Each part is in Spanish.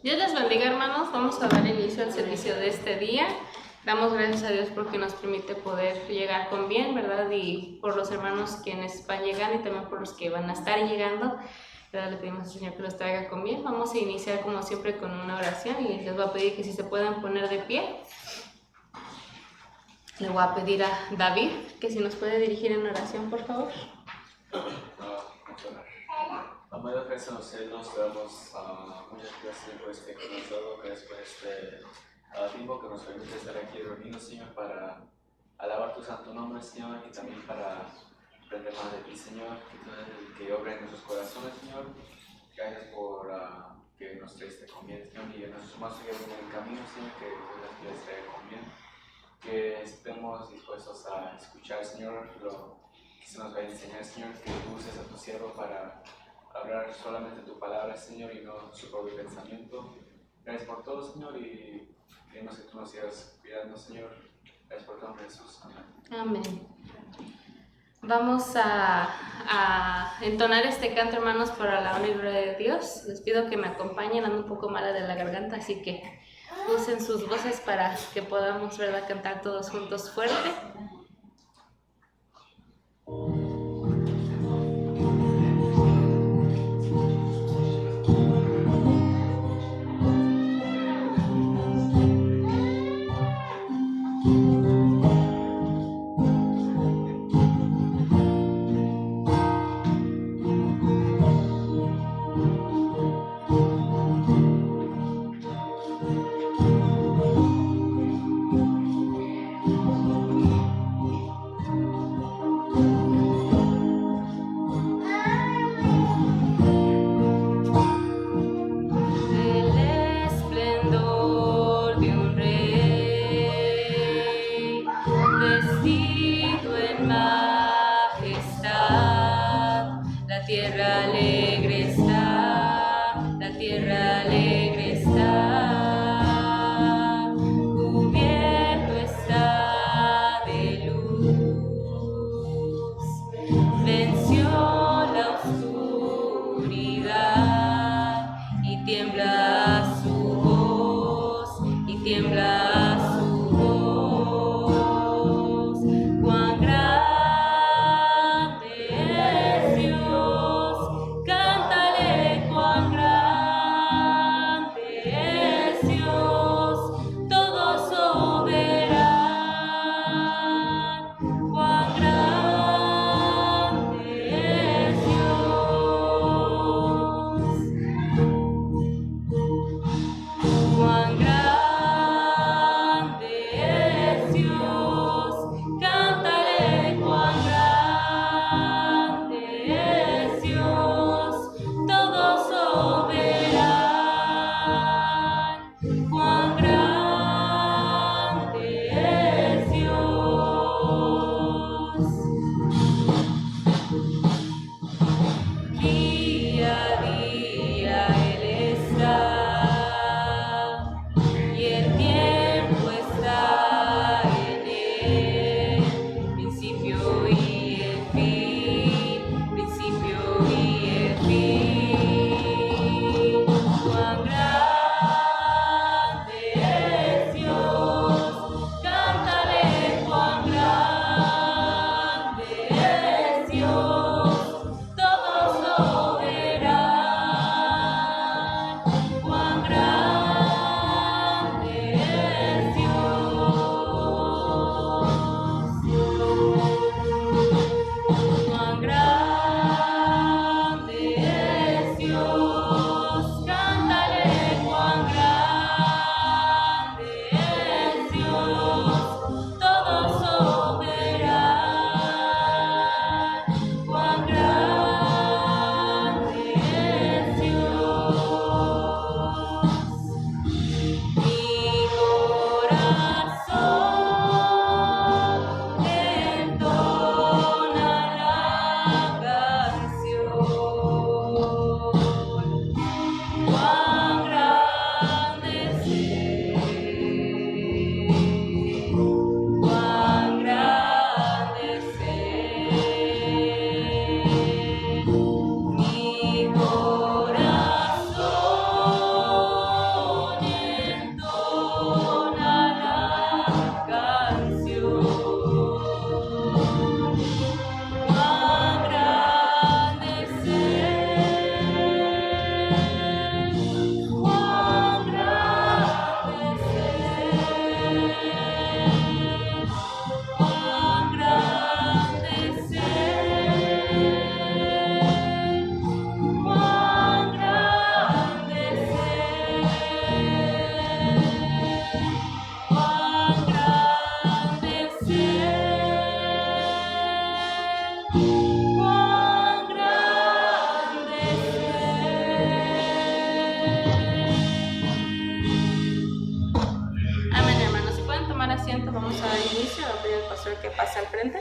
Dios les bendiga, hermanos. Vamos a dar inicio al servicio de este día. Damos gracias a Dios porque nos permite poder llegar con bien, ¿verdad? Y por los hermanos quienes van llegando y también por los que van a estar llegando, ¿verdad? Le pedimos al Señor que los traiga con bien. Vamos a iniciar como siempre con una oración y les voy a pedir que si se puedan poner de pie. Le voy a pedir a David que si nos puede dirigir en oración, por favor. Amado Jesús, en los cielos, te damos muchas gracias por este que nos has dado, gracias por este tiempo que nos permite estar aquí reunidos, Señor, para alabar tu santo nombre, Señor, y también para aprender más de ti, Señor, que tú eres el que obra en nuestros corazones, Señor. Gracias por que nos traiste con bien, Señor, y en nuestros más fieles en el camino, Señor, que tú nos quieres traer con bien. Que estemos dispuestos a escuchar, Señor, lo que se nos va a enseñar, Señor, que tú uses a tu siervo para hablar solamente tu palabra, Señor, y no su propio pensamiento. Gracias por todo, Señor, y queremos que tú nos sigas cuidando, Señor. Gracias por todo, Jesús. Amén. Amén. Vamos a entonar este canto, hermanos, para la honra y gloria de Dios. Les pido que me acompañen, ando un poco mala de la garganta, así que usen sus voces para que podamos, ¿verdad?, cantar todos juntos fuerte. Cuán grande asiento, vamos a dar inicio. Va a pedir al pastor que pase al frente.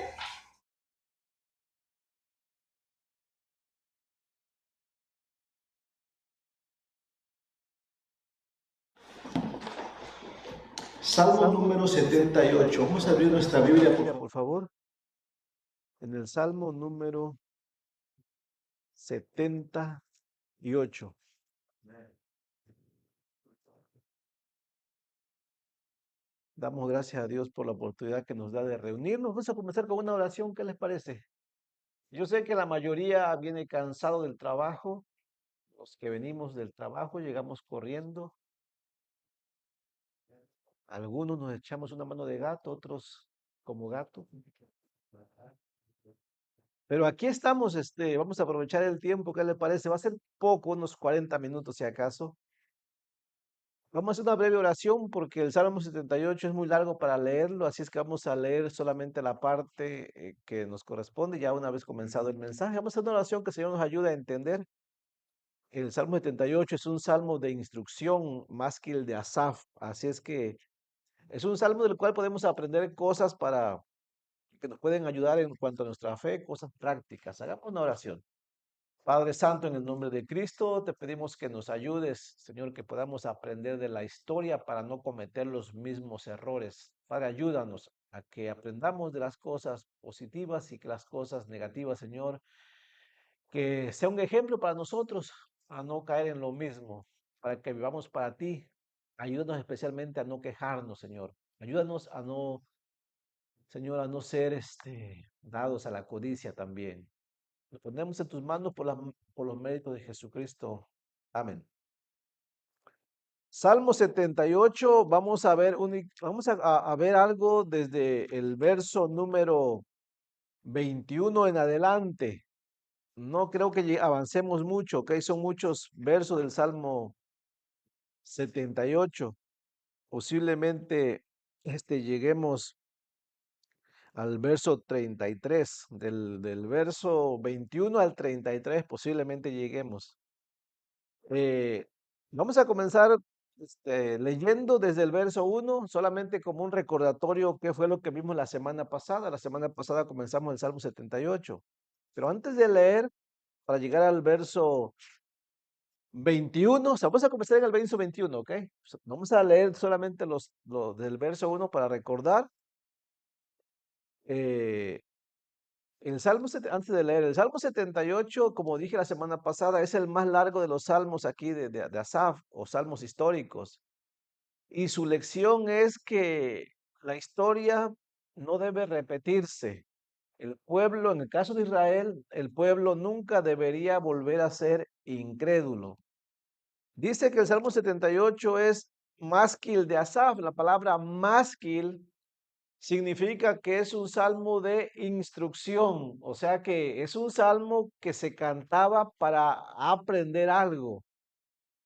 Salmo número 78. Vamos a abrir nuestra Biblia, por favor. En el Salmo número 78. Damos gracias a Dios por la oportunidad que nos da de reunirnos. Vamos a comenzar con una oración. ¿Qué les parece? Yo sé que la mayoría viene cansado del trabajo. Los que venimos del trabajo llegamos corriendo. Algunos nos echamos una mano de gato, otros como gato. Pero aquí estamos, vamos a aprovechar el tiempo. ¿Qué le parece? Va a ser poco, unos 40 minutos si acaso. Vamos a hacer una breve oración porque el Salmo 78 es muy largo para leerlo, así es que vamos a leer solamente la parte que nos corresponde ya una vez comenzado el mensaje. Vamos a hacer una oración que el Señor nos ayude a entender. El Salmo 78 es un salmo de instrucción más que el de Asaf, así es que es un salmo del cual podemos aprender cosas para que nos pueden ayudar en cuanto a nuestra fe, cosas prácticas. Hagamos una oración. Padre Santo, en el nombre de Cristo, te pedimos que nos ayudes, Señor, que podamos aprender de la historia para no cometer los mismos errores. Padre, ayúdanos a que aprendamos de las cosas positivas y que las cosas negativas, Señor, que sea un ejemplo para nosotros a no caer en lo mismo, para que vivamos para ti. Ayúdanos especialmente a no quejarnos, Señor. Ayúdanos a no, Señor, a no ser dados a la codicia también. Lo ponemos en tus manos por los méritos de Jesucristo. Amén. Salmo 78, vamos a ver, vamos a ver algo desde el verso número 21 en adelante. No creo que avancemos mucho, ¿ok? Son muchos versos del Salmo 78. Posiblemente lleguemos al verso 33. Del verso 21 al 33 posiblemente lleguemos. Eh, Vamos a comenzar leyendo desde el verso 1, solamente como un recordatorio qué fue lo que vimos la semana pasada. La semana pasada comenzamos el Salmo 78. Pero antes de leer, para llegar al verso 21, o sea, vamos a comenzar en el verso 21, ¿ok? Vamos a leer solamente los del verso 1 para recordar. eh, Antes de leer, el Salmo 78, como dije la semana pasada, es el más largo de los salmos aquí de Asaf o salmos históricos. Y su lección es que la historia no debe repetirse. El pueblo, en el caso de Israel, el pueblo nunca debería volver a ser incrédulo. Dice que el Salmo 78 es másquil de Asaf. La palabra másquil significa que es un salmo de instrucción, o sea que es un salmo que se cantaba para aprender algo.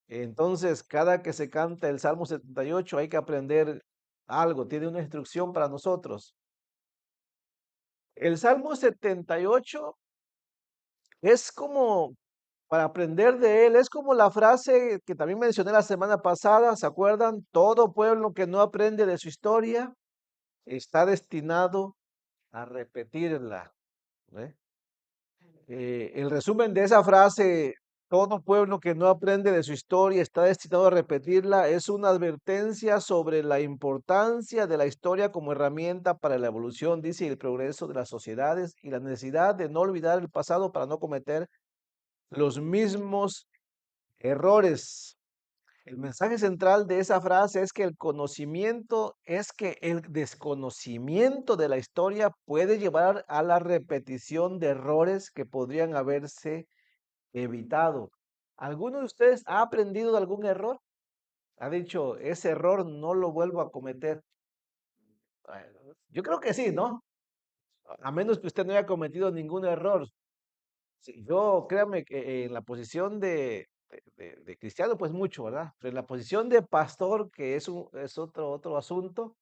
Entonces, cada que se canta el Salmo 78 hay que aprender algo, tiene una instrucción para nosotros. El Salmo 78 es como, para aprender de él, es como la frase que también mencioné la semana pasada, ¿se acuerdan? Todo pueblo que no aprende de su historia está destinado a repetirla. ¿Eh? El resumen de esa frase, todo pueblo que no aprende de su historia está destinado a repetirla, es una advertencia sobre la importancia de la historia como herramienta para la evolución, dice, y el progreso de las sociedades y la necesidad de no olvidar el pasado para no cometer los mismos errores. El mensaje central de esa frase es que el desconocimiento de la historia puede llevar a la repetición de errores que podrían haberse evitado. ¿Alguno de ustedes ha aprendido de algún error? Ha dicho, ese error no lo vuelvo a cometer. Yo creo que sí, ¿no? A menos que usted no haya cometido ningún error. Sí, yo, créame que en la posición de cristiano, pues mucho, ¿verdad? Pero en la posición de pastor, que es otro asunto,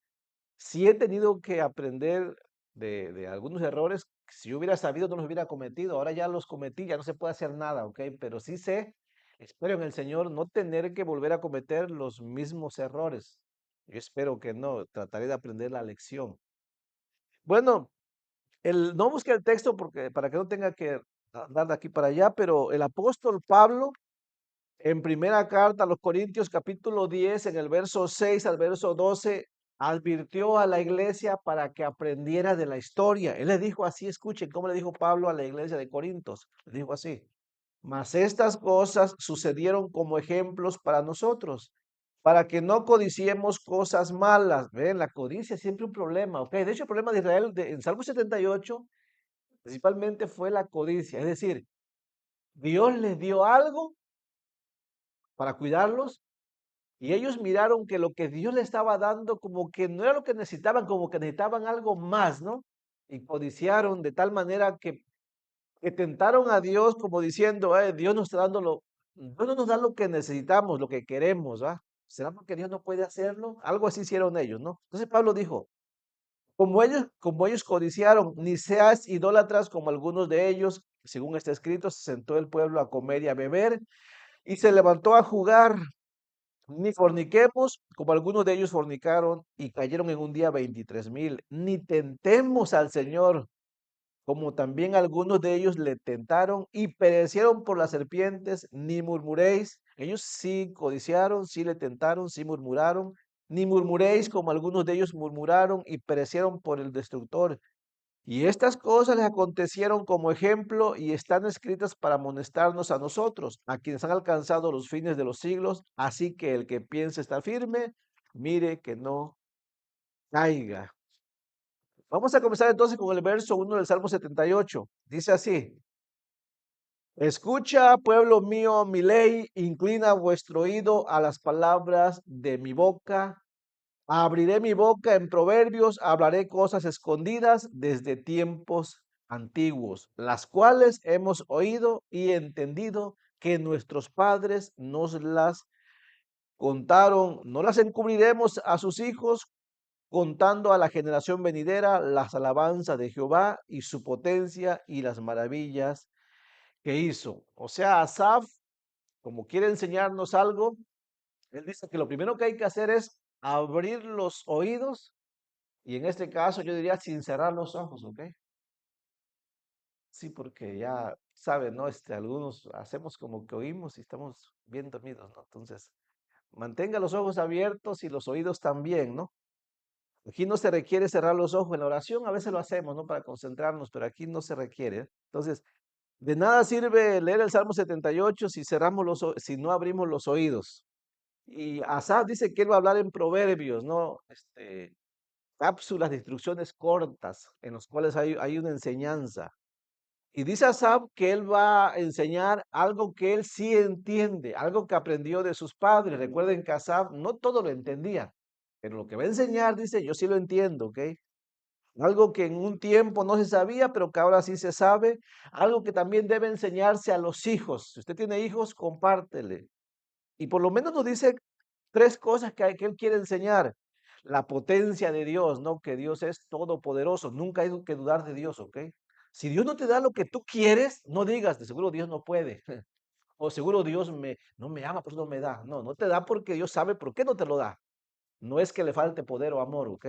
sí he tenido que aprender de algunos errores. Que si yo hubiera sabido, no los hubiera cometido. Ahora ya los cometí, ya no se puede hacer nada, ¿ok? Pero sí sé, espero en el Señor no tener que volver a cometer los mismos errores. Yo espero que no, trataré de aprender la lección. Bueno, no busque el texto porque para que no tenga que andar de aquí para allá, pero el apóstol Pablo en primera carta a los Corintios capítulo 10 en el verso 6 al verso 12 advirtió a la iglesia para que aprendiera de la historia. Él le dijo así, escuchen cómo le dijo Pablo a la iglesia de Corintios. Le dijo así: mas estas cosas sucedieron como ejemplos para nosotros, para que no codiciemos cosas malas. Ven, la codicia es siempre un problema, ¿ok? De hecho, el problema de Israel en Salmo 78 principalmente fue la codicia. Es decir, Dios les dio algo para cuidarlos y ellos miraron que lo que Dios les estaba dando como que no era lo que necesitaban, como que necesitaban algo más, ¿no? Y codiciaron de tal manera que tentaron a Dios como diciendo: Dios nos está dando Dios no nos da lo que necesitamos, lo que queremos, ¿va? ¿Será porque Dios no puede hacerlo? Algo así hicieron ellos, ¿no? Entonces Pablo dijo: como ellos codiciaron, ni seas idólatras como algunos de ellos. Según está escrito, se sentó el pueblo a comer y a beber y se levantó a jugar. Ni forniquemos como algunos de ellos fornicaron y cayeron en un día 23,000. Ni tentemos al Señor como también algunos de ellos le tentaron y perecieron por las serpientes. Ni murmuréis. Ellos sí codiciaron, sí le tentaron, sí murmuraron. Ni murmuréis como algunos de ellos murmuraron y perecieron por el destructor. Y estas cosas les acontecieron como ejemplo y están escritas para amonestarnos a nosotros, a quienes han alcanzado los fines de los siglos. Así que el que piense estar firme, mire que no caiga. Vamos a comenzar entonces con el verso 1 del Salmo 78. Dice así: escucha, pueblo mío, mi ley, inclina vuestro oído a las palabras de mi boca. Abriré mi boca en proverbios, hablaré cosas escondidas desde tiempos antiguos, las cuales hemos oído y entendido que nuestros padres nos las contaron. No las encubriremos a sus hijos, contando a la generación venidera las alabanzas de Jehová y su potencia y las maravillas que hizo. O sea, Asaf, como quiere enseñarnos algo, él dice que lo primero que hay que hacer es abrir los oídos. Y en este caso yo diría sin cerrar los ojos, ¿ok? Sí, porque ya saben, ¿no? Algunos hacemos como que oímos y estamos bien dormidos, ¿no? Entonces, mantenga los ojos abiertos y los oídos también, ¿no? Aquí no se requiere cerrar los ojos en la oración, a veces lo hacemos, ¿no? Para concentrarnos, pero aquí no se requiere. Entonces, de nada sirve leer el Salmo 78 si si no abrimos los oídos. Y Asaf dice que él va a hablar en proverbios, ¿no? Cápsulas de instrucciones cortas en los cuales hay una enseñanza. Y dice Asaf que él va a enseñar algo que él sí entiende, algo que aprendió de sus padres. Recuerden que Asaf no todo lo entendía, pero lo que va a enseñar, dice, yo sí lo entiendo, ¿ok? Algo que en un tiempo no se sabía, pero que ahora sí se sabe. Algo que también debe enseñarse a los hijos. Si usted tiene hijos, compártele. Y por lo menos nos dice tres cosas que él quiere enseñar. La potencia de Dios, ¿no? Que Dios es todopoderoso. Nunca hay que dudar de Dios, ¿ok? Si Dios no te da lo que tú quieres, no digas, de seguro Dios no puede. O seguro Dios no me ama, pues no me da. No, no te da porque Dios sabe por qué no te lo da. No es que le falte poder o amor, ¿ok?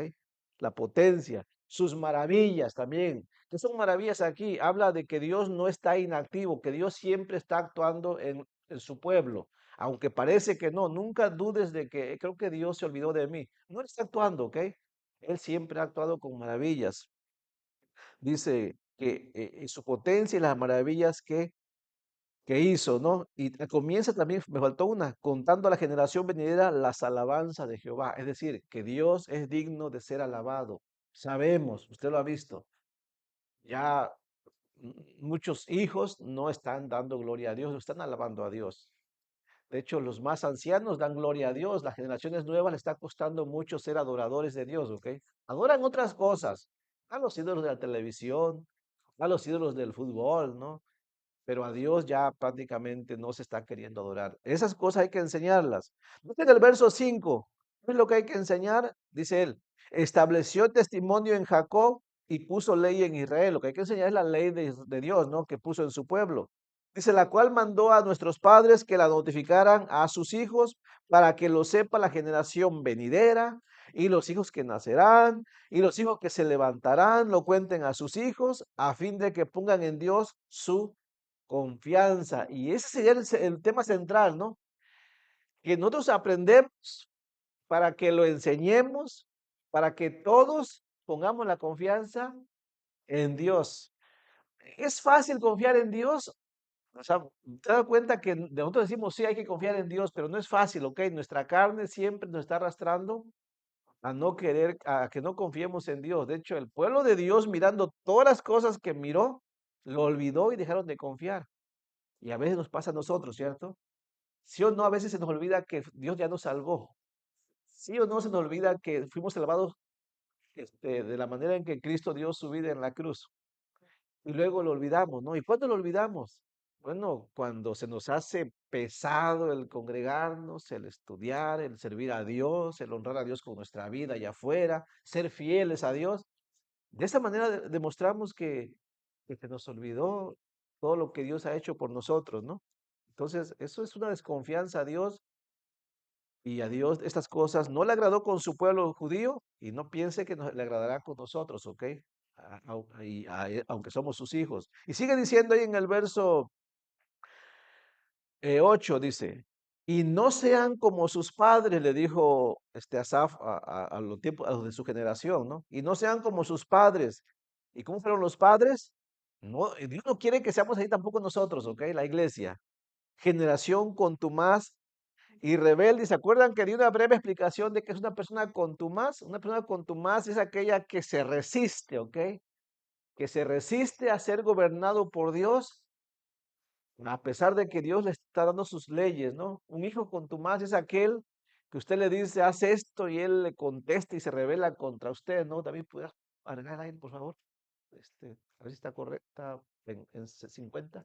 La potencia, sus maravillas también. ¿Qué son maravillas aquí? Habla de que Dios no está inactivo, que Dios siempre está actuando en su pueblo. Aunque parece que no, nunca dudes de que creo que Dios se olvidó de mí. No, Él está actuando, ¿ok? Él siempre ha actuado con maravillas. Dice que su potencia y las maravillas que hizo, ¿no? Y comienza también, me faltó una, contando a la generación venidera las alabanzas de Jehová. Es decir, que Dios es digno de ser alabado. Sabemos, usted lo ha visto. Ya muchos hijos no están dando gloria a Dios, no están alabando a Dios. De hecho, los más ancianos dan gloria a Dios. Las generaciones nuevas le está costando mucho ser adoradores de Dios, ¿ok? Adoran otras cosas, a los ídolos de la televisión, a los ídolos del fútbol, ¿no? Pero a Dios ya prácticamente no se está queriendo adorar. Esas cosas hay que enseñarlas. Noten el verso 5. ¿Qué es lo que hay que enseñar? Dice él, estableció testimonio en Jacob y puso ley en Israel. Lo que hay que enseñar es la ley de Dios, ¿no? Que puso en su pueblo. Dice, la cual mandó a nuestros padres que la notificaran a sus hijos para que lo sepa la generación venidera y los hijos que nacerán y los hijos que se levantarán, lo cuenten a sus hijos a fin de que pongan en Dios su confianza. Y ese sería el tema central, ¿no? Que nosotros aprendemos para que lo enseñemos, para que todos pongamos la confianza en Dios. ¿Es fácil confiar en Dios? O sea, te das cuenta que nosotros decimos, sí, hay que confiar en Dios, pero no es fácil, ¿ok? Nuestra carne siempre nos está arrastrando a no querer, a que no confiemos en Dios. De hecho, el pueblo de Dios, mirando todas las cosas que miró, lo olvidó y dejaron de confiar. Y a veces nos pasa a nosotros, ¿cierto? Sí o no, a veces se nos olvida que Dios ya nos salvó. Sí o no se nos olvida que fuimos salvados de la manera en que Cristo dio su vida en la cruz. Y luego lo olvidamos, ¿no? ¿Y cuándo lo olvidamos? Bueno, cuando se nos hace pesado el congregarnos, el estudiar, el servir a Dios, el honrar a Dios con nuestra vida allá afuera, ser fieles a Dios. De esa manera demostramos que se nos olvidó todo lo que Dios ha hecho por nosotros, ¿no? Entonces, eso es una desconfianza a Dios y a Dios estas cosas no le agradó con su pueblo judío y no piense que le agradará con nosotros, ¿ok? Aunque somos sus hijos. Y sigue diciendo ahí en el verso 8, dice, y no sean como sus padres, le dijo Asaf a los tiempos, a los de su generación, ¿no? Y no sean como sus padres. ¿Y cómo fueron los padres? No, Dios no quiere que seamos ahí tampoco nosotros, ¿ok? La iglesia. Generación contumaz y rebelde. ¿Se acuerdan que di una breve explicación de que es una persona contumaz? Una persona contumaz es aquella que se resiste, ¿ok? Que se resiste a ser gobernado por Dios, a pesar de que Dios le está dando sus leyes, ¿no? Un hijo contumaz es aquel que usted le dice, haz esto, y él le contesta y se rebela contra usted, ¿no? David, ¿puedes agregar ahí, por favor? A ver si está correcta en 50.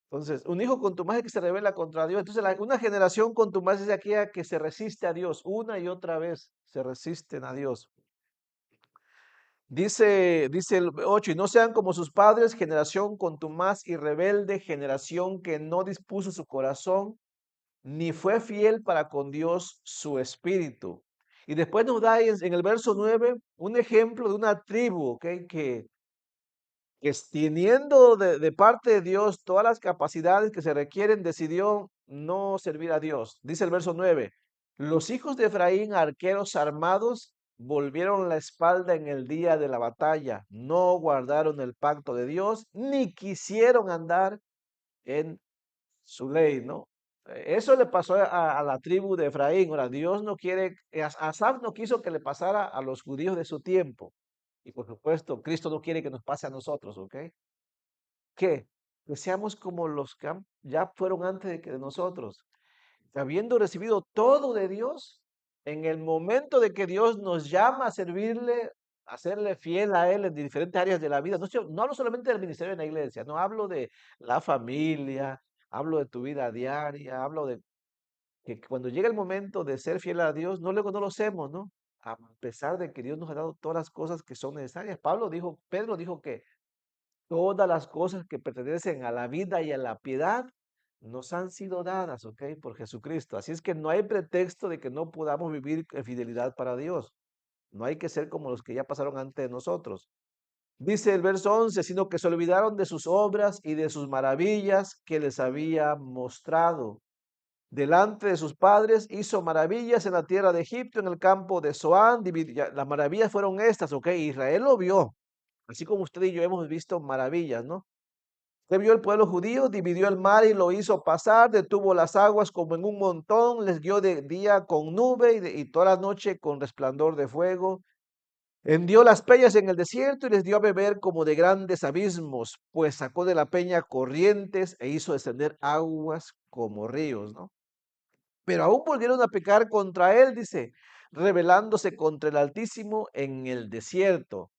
Entonces, un hijo contumaz es que se revela contra Dios. Entonces, una generación contumaz es aquella que se resiste a Dios. Una y otra vez se resisten a Dios. Dice el 8, y no sean como sus padres, generación contumaz y rebelde, generación que no dispuso su corazón, ni fue fiel para con Dios su espíritu. Y después nos da en el verso 9 un ejemplo de una tribu, ¿ok? Que teniendo de parte de Dios todas las capacidades que se requieren, decidió no servir a Dios. Dice el verso 9, los hijos de Efraín, arqueros armados, volvieron la espalda en el día de la batalla, no guardaron el pacto de Dios, ni quisieron andar en su ley, ¿no? Eso le pasó a la tribu de Efraín. Ahora, Dios no quiere, Asaf no quiso que le pasara a los judíos de su tiempo. Y por supuesto, Cristo no quiere que nos pase a nosotros, ¿ok? ¿Qué? Que seamos como los que ya fueron antes de nosotros, habiendo recibido todo de Dios, en el momento de que Dios nos llama a servirle, a serle fiel a Él en diferentes áreas de la vida. No, no hablo solamente del ministerio en la iglesia, no hablo de la familia, hablo de tu vida diaria, hablo de que cuando llega el momento de ser fiel a Dios, no luego no lo hacemos, ¿no? A pesar de que Dios nos ha dado todas las cosas que son necesarias. Pedro dijo que todas las cosas que pertenecen a la vida y a la piedad nos han sido dadas, ¿ok? Por Jesucristo. Así es que no hay pretexto de que no podamos vivir en fidelidad para Dios. No hay que ser como los que ya pasaron antes de nosotros. Dice el verso 11, sino que se olvidaron de sus obras y de sus maravillas que les había mostrado. Delante de sus padres hizo maravillas en la tierra de Egipto, en el campo de Zoán. Las maravillas fueron estas, ¿ok? Israel lo vio. Así como usted y yo hemos visto maravillas, ¿no? Usted vio el pueblo judío, dividió el mar y lo hizo pasar, detuvo las aguas como en un montón, les guió de día con nube y toda la noche con resplandor de fuego. Hendió las peñas en el desierto y les dio a beber como de grandes abismos, pues sacó de la peña corrientes e hizo descender aguas como ríos, ¿no? Pero aún volvieron a pecar contra él, dice, rebelándose contra el Altísimo en el desierto.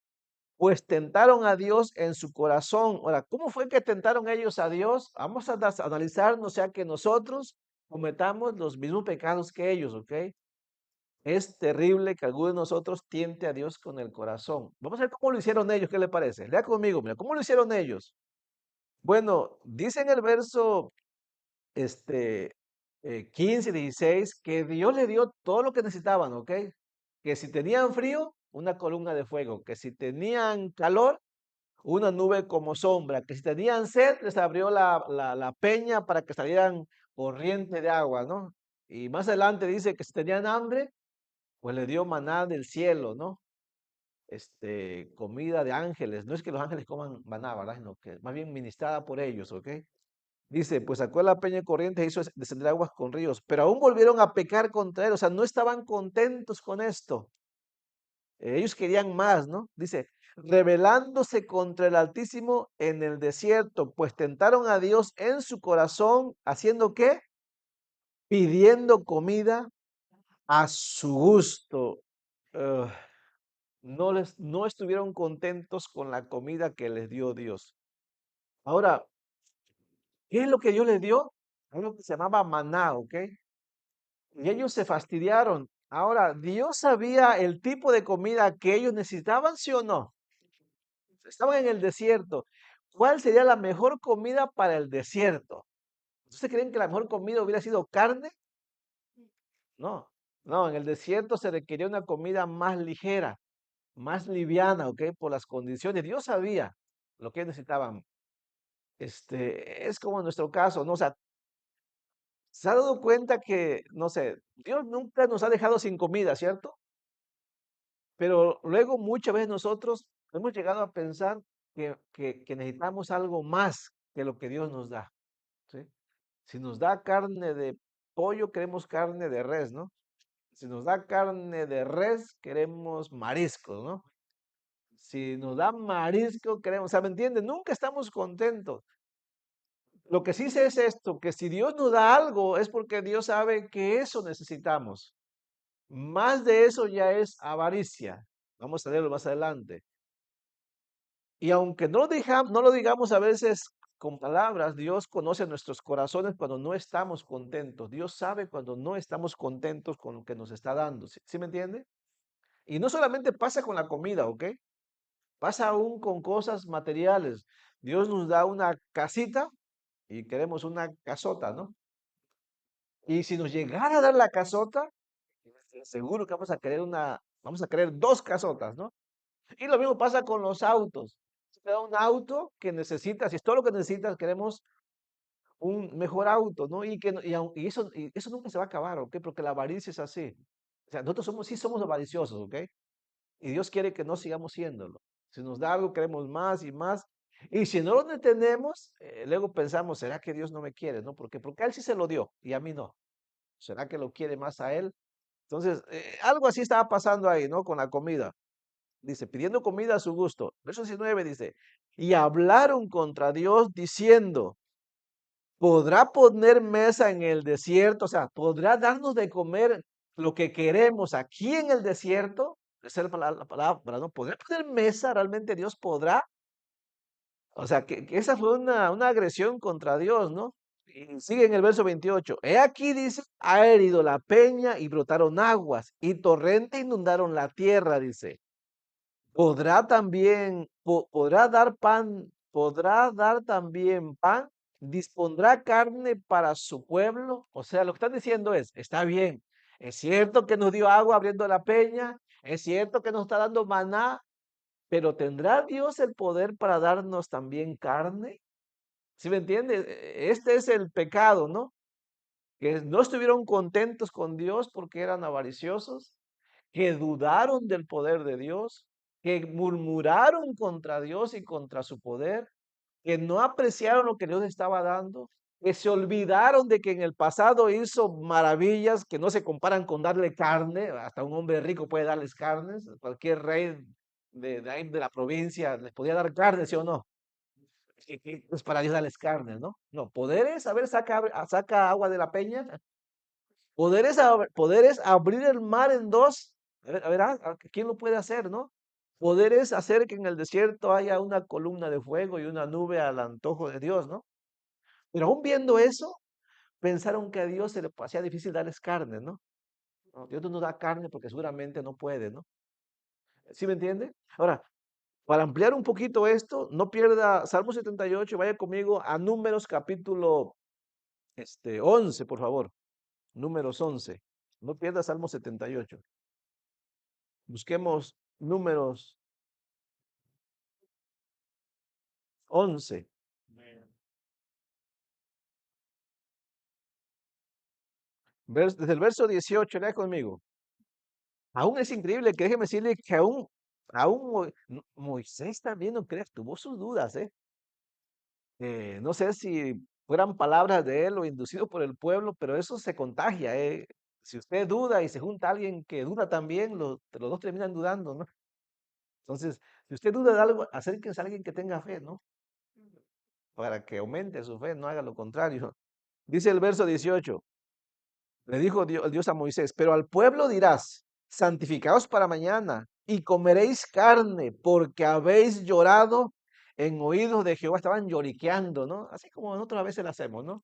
Pues tentaron a Dios en su corazón. Ahora, ¿cómo fue que tentaron ellos a Dios? Vamos a analizar, no sea que nosotros cometamos los mismos pecados que ellos, ¿ok? Es terrible que alguno de nosotros tiente a Dios con el corazón. Vamos a ver cómo lo hicieron ellos, ¿qué le parece? Lea conmigo, mira, ¿cómo lo hicieron ellos? Bueno, dice en el verso este, 15, 16, que Dios le dio todo lo que necesitaban, ¿ok? Que si tenían frío, una columna de fuego, que si tenían calor, una nube como sombra, que si tenían sed, les abrió la peña para que salieran corriente de agua, ¿no? Y más adelante dice que si tenían hambre, pues le dio maná del cielo, ¿no? Comida de ángeles. No es que los ángeles coman maná, ¿verdad? Sino que más bien ministrada por ellos, ¿ok? Dice, pues sacó la peña de corrientes e hizo descender aguas con ríos, pero aún volvieron a pecar contra él, o sea, no estaban contentos con esto. Ellos querían más, ¿no? Dice, rebelándose contra el Altísimo en el desierto, pues tentaron a Dios en su corazón, ¿haciendo qué? Pidiendo comida a su gusto. Ugh, no estuvieron contentos con la comida que les dio Dios. Ahora, ¿qué es lo que Dios les dio? Algo que se llamaba maná, ¿ok? Y ellos se fastidiaron. Ahora, ¿Dios sabía el tipo de comida que ellos necesitaban, sí o no? Estaban en el desierto. ¿Cuál sería la mejor comida para el desierto? ¿Ustedes creen que la mejor comida hubiera sido carne? No, no, en el desierto se requería una comida más ligera, más liviana, ¿ok? Por las condiciones. Dios sabía lo que necesitaban. Es como en nuestro caso, ¿no? O sea, se ha dado cuenta que, no sé, Dios nunca nos ha dejado sin comida, ¿cierto? Pero luego muchas veces nosotros hemos llegado a pensar que necesitamos algo más que lo que Dios nos da, ¿sí? Si nos da carne de pollo, queremos carne de res, ¿no? Si nos da carne de res, queremos mariscos, ¿no? Si nos da marisco, queremos, o sea, ¿me entiendes? Nunca estamos contentos. Lo que sí sé es esto, que si Dios nos da algo es porque Dios sabe que eso necesitamos. Más de eso ya es avaricia. Vamos a leerlo más adelante. Y aunque no lo digamos a veces con palabras, Dios conoce nuestros corazones cuando no estamos contentos. Dios sabe cuando no estamos contentos con lo que nos está dando. ¿Sí me entiende? Y no solamente pasa con la comida, ¿ok? Pasa aún con cosas materiales. Dios nos da una casita y queremos una casota, ¿no? Y si nos llegara a dar la casota, seguro que vamos a querer dos casotas, ¿no? Y lo mismo pasa con los autos. Si te da un auto que necesitas, si es todo lo que necesitas, queremos un mejor auto, ¿no? Y, que, no- y, au- y eso nunca se va a acabar, ¿ok? Porque la avaricia es así. O sea, nosotros sí somos avariciosos, ¿ok? Y Dios quiere que no sigamos siéndolo. Si nos da algo, queremos más y más. Y si no lo detenemos, luego pensamos, ¿será que Dios no me quiere? ¿No? Porque a Él sí se lo dio y a mí no. ¿Será que lo quiere más a Él? Entonces, algo así estaba pasando ahí, ¿no? Con la comida. Dice, pidiendo comida a su gusto. Verso 19 dice, y hablaron contra Dios diciendo, ¿podrá poner mesa en el desierto? O sea, ¿podrá darnos de comer lo que queremos aquí en el desierto? Esa es la palabra, ¿no? ¿Podrá poner mesa? ¿Realmente Dios podrá? O sea, que esa fue una agresión contra Dios, ¿no? Y sigue en el verso 28. He aquí, dice, ha herido la peña y brotaron aguas y torrentes inundaron la tierra, dice. ¿Podrá dar también pan? ¿Dispondrá carne para su pueblo? O sea, lo que están diciendo está bien, es cierto que nos dio agua abriendo la peña, es cierto que nos está dando maná, pero ¿tendrá Dios el poder para darnos también carne? ¿Sí me entiendes? Este es el pecado, ¿no? Que no estuvieron contentos con Dios porque eran avariciosos, que dudaron del poder de Dios, que murmuraron contra Dios y contra su poder, que no apreciaron lo que Dios estaba dando, que se olvidaron de que en el pasado hizo maravillas que no se comparan con darle carne, hasta un hombre rico puede darles carnes, cualquier rey ahí de la provincia les podía dar carne, ¿sí o no? Que es para Dios darles carne, ¿no? No, poderes, a ver, saca agua de la peña. Poder es abrir el mar en dos. A ver, ¿quién lo puede hacer, no? Poder es hacer que en el desierto haya una columna de fuego y una nube al antojo de Dios, ¿no? Pero aún viendo eso, pensaron que a Dios se le hacía difícil darles carne, ¿no? No, Dios no nos da carne porque seguramente no puede, ¿no? ¿Sí me entiende? Ahora, Para ampliar un poquito esto, no pierda Salmo 78, vaya conmigo a Números capítulo 11, por favor. Números 11. No pierda Salmo 78. Busquemos Números 11. Desde el verso 18, lea conmigo. Aún es increíble que déjeme decirle que Moisés también, no creas, tuvo sus dudas, ¿eh? No sé si fueran palabras de él o inducido por el pueblo, pero eso se contagia, ¿eh? Si usted duda y se junta a alguien que duda también, los dos terminan dudando, ¿no? Entonces, si usted duda de algo, acérquese a alguien que tenga fe, ¿no? Para que aumente su fe, no haga lo contrario. Dice el verso 18, le dijo Dios a Moisés, pero al pueblo dirás, santificaos para mañana y comeréis carne, porque habéis llorado en oídos de Jehová. Estaban lloriqueando, ¿no? Así como nosotros a veces lo hacemos, ¿no?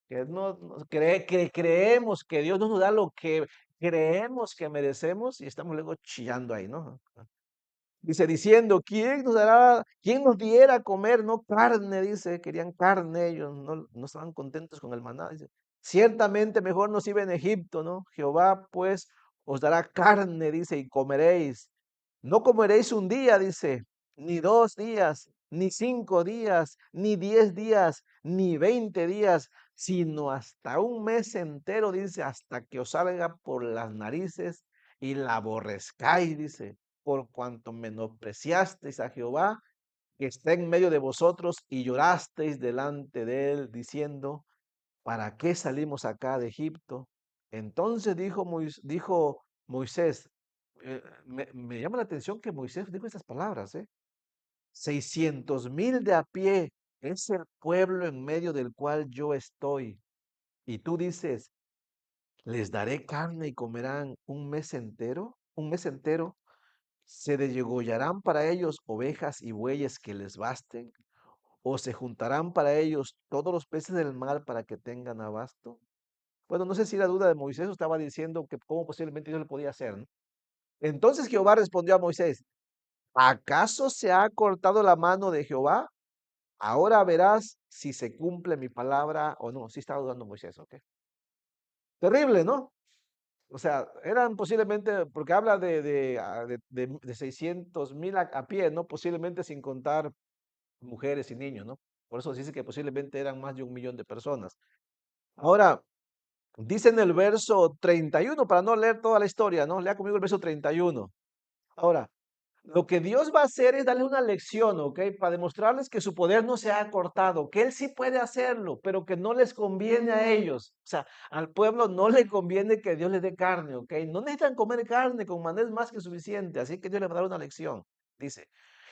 Que creemos que Dios no nos da lo que creemos que merecemos y estamos luego chillando ahí, ¿no? Dice, diciendo, quién nos diera a comer, no carne? Dice, querían carne, ellos no estaban contentos con el maná. Dice, ciertamente mejor nos iba en Egipto, ¿no? Jehová pues os dará carne, dice, y comeréis. No comeréis un día, dice, ni 2 días, ni 5 días, ni 10 días, ni 20 días, sino hasta un mes entero, dice, hasta que os salga por las narices y la aborrezcáis, dice, por cuanto menospreciasteis a Jehová, que está en medio de vosotros, y llorasteis delante de él, diciendo, ¿para qué salimos acá de Egipto? Entonces dijo Moisés, me llama la atención que Moisés dijo estas palabras, 600,000 de a pie es el pueblo en medio del cual yo estoy. Y tú dices, les daré carne y comerán un mes entero. ¿Se degollarán para ellos ovejas y bueyes que les basten? ¿O se juntarán para ellos todos los peces del mar para que tengan abasto? Bueno, no sé si la duda de Moisés estaba diciendo que cómo posiblemente Dios le podía hacer, ¿no? Entonces Jehová respondió a Moisés, ¿acaso se ha cortado la mano de Jehová? Ahora verás si se cumple mi palabra o no. Sí estaba dudando Moisés, ¿ok? Terrible, ¿no? O sea, eran posiblemente, porque habla de 600,000 a pie, ¿no? Posiblemente sin contar mujeres y niños, ¿no? Por eso dice que posiblemente eran más de 1 millón de personas. Ahora, dice en el verso 31, para no leer toda la historia, ¿no? Lea conmigo el verso 31. Ahora, lo que Dios va a hacer es darle una lección, ¿ok? Para demostrarles que su poder no se ha cortado, que Él sí puede hacerlo, pero que no les conviene a ellos. O sea, al pueblo no le conviene que Dios les dé carne, ¿ok? No necesitan comer carne, con maná es más que suficiente, así que Dios les va a dar una lección. Dice,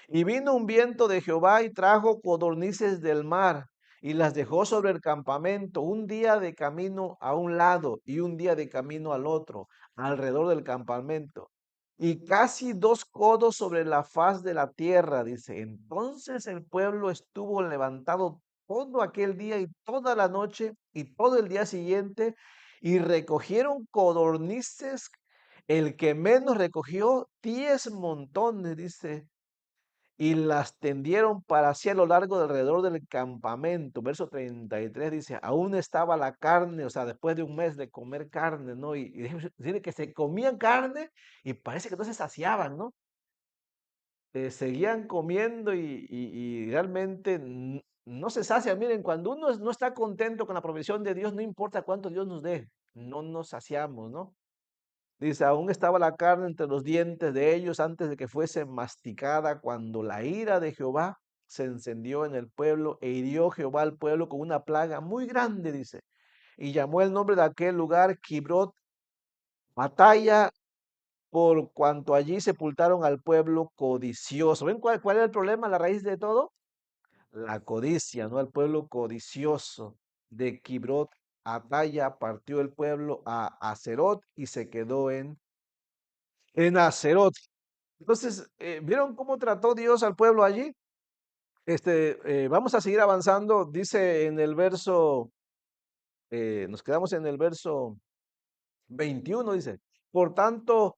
y vino un viento de Jehová y trajo codornices del mar y las dejó sobre el campamento, un día de camino a un lado y un día de camino al otro, alrededor del campamento y casi 2 codos sobre la faz de la tierra, dice. Entonces el pueblo estuvo levantado todo aquel día y toda la noche y todo el día siguiente y recogieron codornices. El que menos recogió 10 montones, dice, y las tendieron para así a lo largo de alrededor del campamento. Verso 33 dice, aún estaba la carne, o sea, después de un mes de comer carne, ¿no? Y dice que se comían carne y parece que no se saciaban, ¿no? Seguían comiendo y realmente no se sacian. Miren, cuando uno no está contento con la provisión de Dios, no importa cuánto Dios nos dé, no nos saciamos, ¿no? Dice, aún estaba la carne entre los dientes de ellos antes de que fuese masticada, cuando la ira de Jehová se encendió en el pueblo e hirió Jehová al pueblo con una plaga muy grande, dice. Y llamó el nombre de aquel lugar Kibrot Batalla, por cuanto allí sepultaron al pueblo codicioso. ¿Ven cuál era el problema, la raíz de todo? La codicia, ¿no? El pueblo codicioso de Kibrot Ataya partió el pueblo a Acerot y se quedó en Acerot. Entonces, ¿vieron cómo trató Dios al pueblo allí? Vamos a seguir avanzando. Dice en el verso, nos quedamos en el verso 21, dice, por tanto,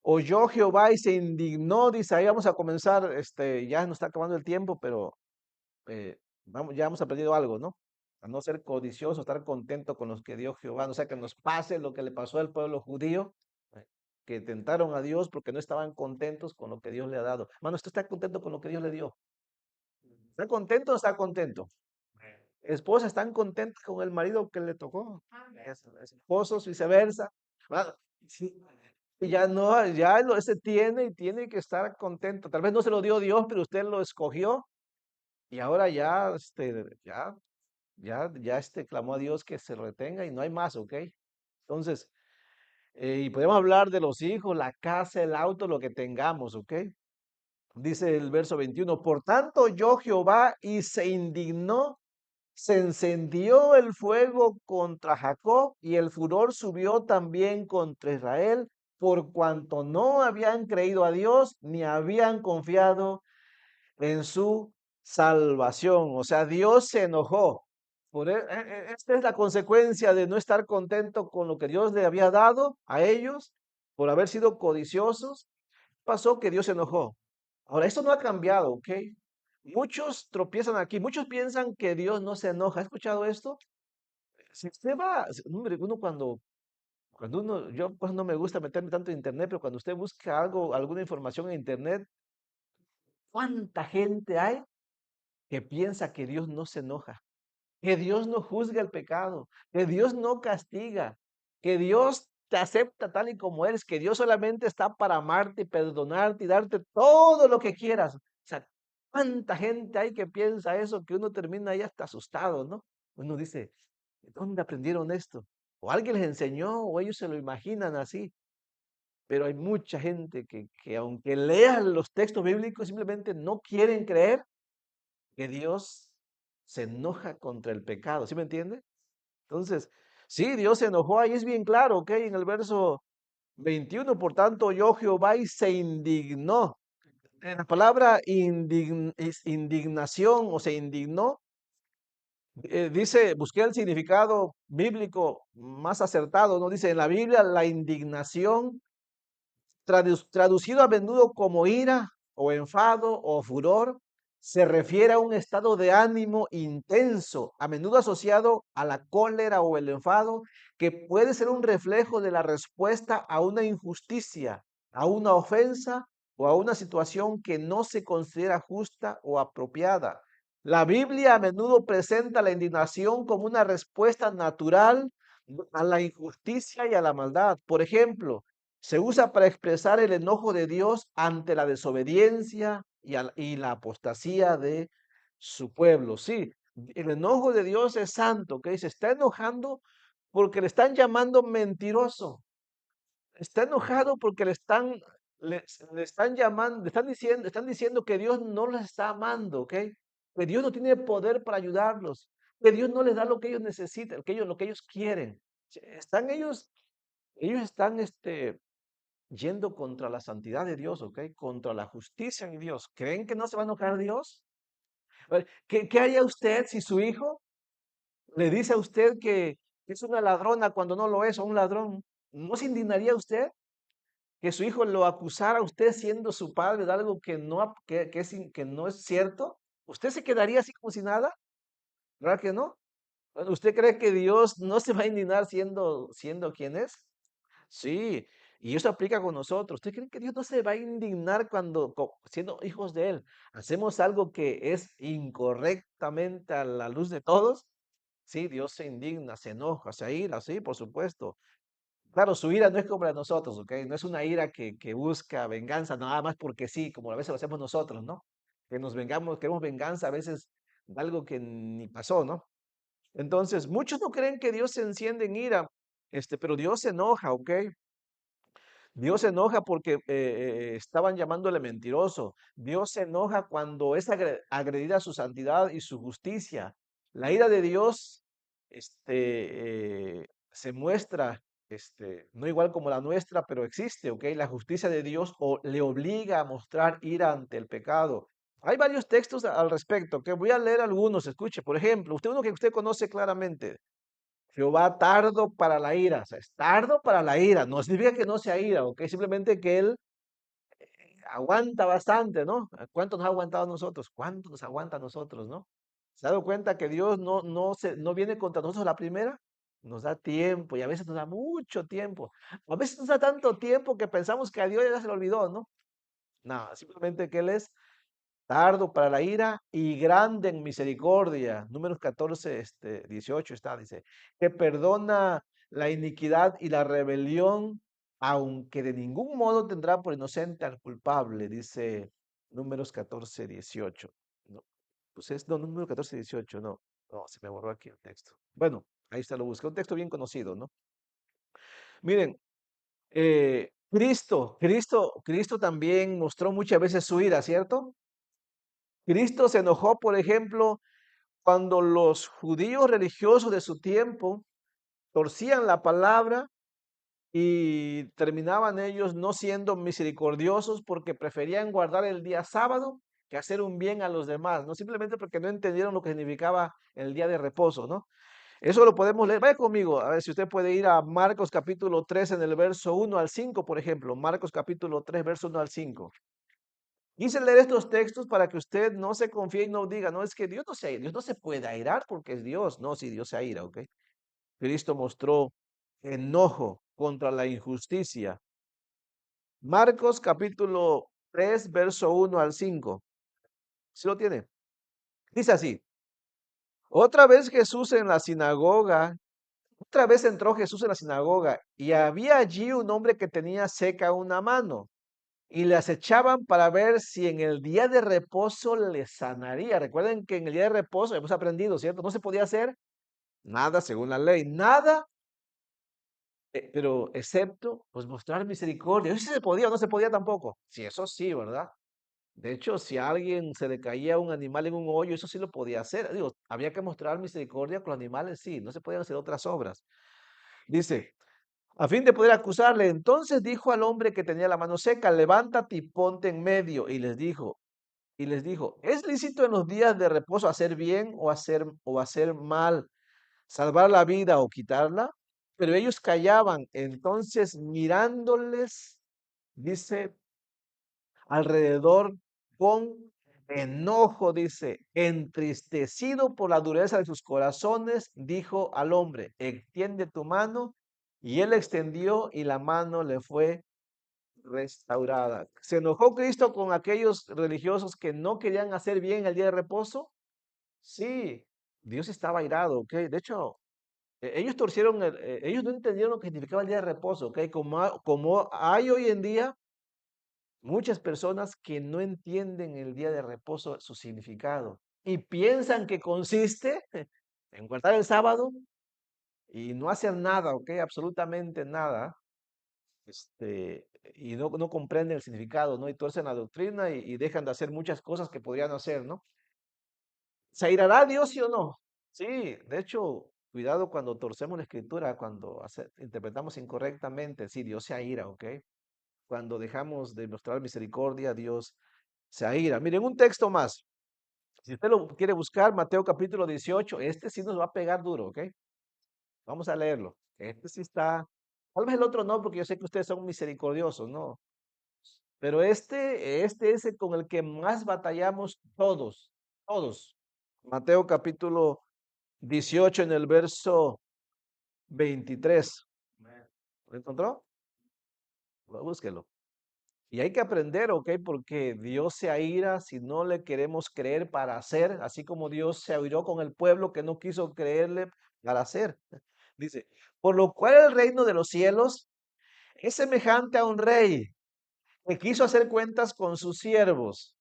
oyó Jehová y se indignó, dice, ahí vamos a comenzar, ya nos está acabando el tiempo, pero ya hemos aprendido algo, ¿no? A no ser codicioso, estar contento con los que dio Jehová, no sea que nos pase lo que le pasó al pueblo judío, eh, que tentaron a Dios porque no estaban contentos con lo que Dios le ha dado. Mano, ¿usted está contento con lo que Dios le dio? ¿Está contento o no está contento? Esposas están contentas con el marido que le tocó. Esposos, viceversa. Mano, sí, y ya no, ese tiene y tiene que estar contento. Tal vez no se lo dio Dios, pero usted lo escogió y ahora ya, clamó a Dios que se lo retenga y no hay más, ¿ok? Entonces, y podemos hablar de los hijos, la casa, el auto, lo que tengamos, ¿ok? Dice el verso 21, por tanto yo Jehová y se indignó, se encendió el fuego contra Jacob y el furor subió también contra Israel, por cuanto no habían creído a Dios ni habían confiado en su salvación. O sea, Dios se enojó. Esta es la consecuencia de no estar contento con lo que Dios le había dado a ellos por haber sido codiciosos. Pasó que Dios se enojó. Ahora, esto no ha cambiado, ¿ok? Muchos tropiezan aquí, muchos piensan que Dios no se enoja. ¿Ha escuchado esto? Si usted va, hombre, uno yo pues no me gusta meterme tanto en internet, pero cuando usted busca algo, alguna información en internet, ¿cuánta gente hay que piensa que Dios no se enoja, que Dios no juzga el pecado, que Dios no castiga, que Dios te acepta tal y como eres, que Dios solamente está para amarte y perdonarte y darte todo lo que quieras? O sea, ¿cuánta gente hay que piensa eso que uno termina ahí hasta asustado, ¿no? Uno dice, ¿de dónde aprendieron esto? O alguien les enseñó o ellos se lo imaginan así. Pero hay mucha gente que aunque lean los textos bíblicos, simplemente no quieren creer que Dios se enoja contra el pecado, ¿sí me entiende? Entonces, sí, Dios se enojó, ahí es bien claro, ¿ok? En el verso 21, por tanto, oyó Jehová y se indignó. La palabra indignación o se indignó, dice, busqué el significado bíblico más acertado, ¿no? Dice en la Biblia, la indignación traducido a menudo como ira o enfado o furor, se refiere a un estado de ánimo intenso, a menudo asociado a la cólera o el enfado, que puede ser un reflejo de la respuesta a una injusticia, a una ofensa o a una situación que no se considera justa o apropiada. La Biblia a menudo presenta la indignación como una respuesta natural a la injusticia y a la maldad. Por ejemplo, se usa para expresar el enojo de Dios ante la desobediencia y la apostasía de su pueblo. Sí, el enojo de Dios es santo, que se está enojando porque le están llamando mentiroso. Está enojado porque le están llamando, están diciendo que Dios no los está amando, ¿ok? Que Dios no tiene poder para ayudarlos, que Dios no les da lo que ellos necesitan, lo que ellos quieren. Ellos están, yendo contra la santidad de Dios, ¿ok? Contra la justicia de Dios. ¿Creen que no se va a enojar Dios? A ver, ¿qué haría usted si su hijo le dice a usted que es una ladrona cuando no lo es, o un ladrón? ¿No se indignaría usted que su hijo lo acusara a usted siendo su padre de algo que no es cierto? ¿Usted se quedaría así como si nada? ¿Verdad que no? Bueno, ¿usted cree que Dios no se va a indignar siendo quien es? Sí, y eso aplica con nosotros. ¿Usted cree que Dios no se va a indignar cuando, siendo hijos de Él, hacemos algo que es incorrectamente a la luz de todos? Sí, Dios se indigna, se enoja, se ira, sí, por supuesto. Claro, su ira no es como la de nosotros, ¿ok? No es una ira que busca venganza nada más porque sí, como a veces lo hacemos nosotros, ¿no? Que nos vengamos, queremos venganza a veces de algo que ni pasó, ¿no? Entonces, muchos no creen que Dios se enciende en ira, pero Dios se enoja, ¿ok? Dios se enoja porque estaban llamándole mentiroso. Dios se enoja cuando es agredida su santidad y su justicia. La ira de Dios se muestra, no igual como la nuestra, pero existe, ¿ok? La justicia de Dios le obliga a mostrar ira ante el pecado. Hay varios textos al respecto, que voy a leer algunos, escuche. Por ejemplo, uno que usted conoce claramente. Jehová tardo para la ira, o sea, es tardo para la ira, no significa que no sea ira, ¿ok? Simplemente que él aguanta bastante, ¿no? ¿Cuánto nos ha aguantado a nosotros? ¿Cuánto nos aguanta a nosotros, no? ¿Se ha dado cuenta que Dios no viene contra nosotros a la primera? Nos da tiempo y a veces nos da mucho tiempo. A veces nos da tanto tiempo que pensamos que a Dios ya se le olvidó, ¿no? No, simplemente que Él es tardo para la ira y grande en misericordia. Números 14, 18 está, dice, que perdona la iniquidad y la rebelión, aunque de ningún modo tendrá por inocente al culpable, dice Números 14, 18. No, pues es, no, Números 14, 18, no, no, se me borró aquí el texto. Bueno, ahí está, lo busqué, un texto bien conocido, ¿no? Miren, Cristo también mostró muchas veces su ira, ¿cierto? Cristo se enojó, por ejemplo, cuando los judíos religiosos de su tiempo torcían la palabra y terminaban ellos no siendo misericordiosos porque preferían guardar el día sábado que hacer un bien a los demás, no simplemente porque no entendieron lo que significaba el día de reposo, ¿no? Eso lo podemos leer. Vaya conmigo, a ver si usted puede ir a Marcos capítulo 3 en el verso 1 al 5, por ejemplo. Marcos capítulo 3, verso 1 al 5. Quise leer estos textos para que usted no se confíe y no diga, no, es que Dios no se puede airar porque es Dios. No, si Dios se aira, ¿ok? Cristo mostró enojo contra la injusticia. Marcos capítulo 3, verso 1 al 5. ¿Sí lo tiene? Dice así, otra vez Jesús en la sinagoga, otra vez entró Jesús en la sinagoga y había allí un hombre que tenía seca una mano. Y le acechaban para ver si en el día de reposo le sanaría. Recuerden que en el día de reposo hemos aprendido, ¿cierto? No se podía hacer nada según la ley, nada, pero excepto pues mostrar misericordia. Eso sí se podía o no se podía tampoco. Sí, eso sí, ¿verdad? De hecho, si a alguien se le caía un animal en un hoyo, eso sí lo podía hacer. Digo, había que mostrar misericordia con los animales, sí, no se podían hacer otras obras. Dice, a fin de poder acusarle, entonces dijo al hombre que tenía la mano seca, levántate y ponte en medio. Y les dijo, ¿es lícito en los días de reposo hacer bien o hacer mal, salvar la vida o quitarla? Pero ellos callaban. Entonces, mirándoles, dice, alrededor con enojo, dice, entristecido por la dureza de sus corazones, dijo al hombre, extiende tu mano. Y él extendió y la mano le fue restaurada. ¿Se enojó Cristo con aquellos religiosos que no querían hacer bien el día de reposo? Sí, Dios estaba airado, ¿ok? De hecho, ellos torcieron, ellos no entendieron lo que significaba el día de reposo, ¿ok? Como hay hoy en día muchas personas que no entienden el día de reposo, su significado, y piensan que consiste en guardar el sábado y no hacer nada, ¿ok? Absolutamente nada. Y no comprenden el significado, ¿no? Y tuercen la doctrina y dejan de hacer muchas cosas que podrían hacer, ¿no? ¿Se airará Dios, sí o no? Sí, de hecho, cuidado cuando torcemos la escritura, cuando interpretamos incorrectamente, sí, Dios se aira, ¿ok? Cuando dejamos de mostrar misericordia, Dios se aira. Miren, un texto más. Si usted lo quiere buscar, Mateo capítulo 18, este sí nos va a pegar duro, ¿ok? Vamos a leerlo. Este sí está, tal vez el otro no, porque yo sé que ustedes son misericordiosos, ¿no? Pero este es el con el que más batallamos todos, todos. Mateo capítulo 18 en el verso 23. ¿Lo encontró? Búsquelo. Y hay que aprender, ¿ok? Porque Dios se aira si no le queremos creer para hacer, así como Dios se airó con el pueblo que no quiso creerle para hacer. Dice, por lo cual el reino de los cielos es semejante a un rey que quiso hacer cuentas con sus siervos.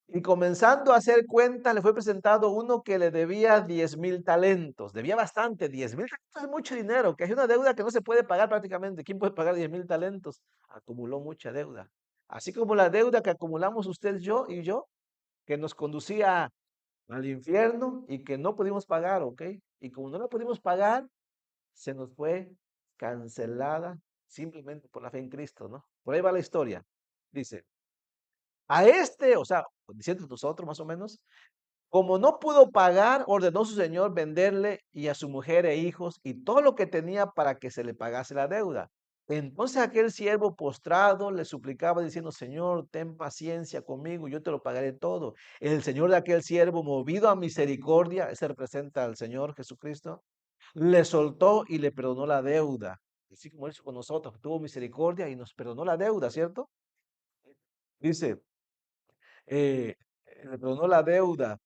Y comenzando a hacer cuentas, le fue presentado uno que le debía 10,000 talentos. Debía bastante, 10,000 talentos es mucho dinero, que es una deuda que no se puede pagar prácticamente. ¿Quién puede pagar 10,000 talentos? Acumuló mucha deuda. Así como la deuda que acumulamos usted, yo y yo, que nos conducía al infierno y que no pudimos pagar, ¿ok? Y como no la pudimos pagar, se nos fue cancelada simplemente por la fe en Cristo, ¿no? Por ahí va la historia. Dice, a este, o sea, diciendo nosotros más o menos, Como no pudo pagar, ordenó su señor venderle y a su mujer e hijos y todo lo que tenía para que se le pagase la deuda. Entonces aquel siervo postrado le suplicaba diciendo, Señor, ten paciencia conmigo, yo te lo pagaré todo. El señor de aquel siervo, movido a misericordia, ese representa al Señor Jesucristo, le soltó y le perdonó la deuda. Así como él hizo con nosotros, tuvo misericordia y nos perdonó la deuda, ¿cierto? Dice, le perdonó la deuda.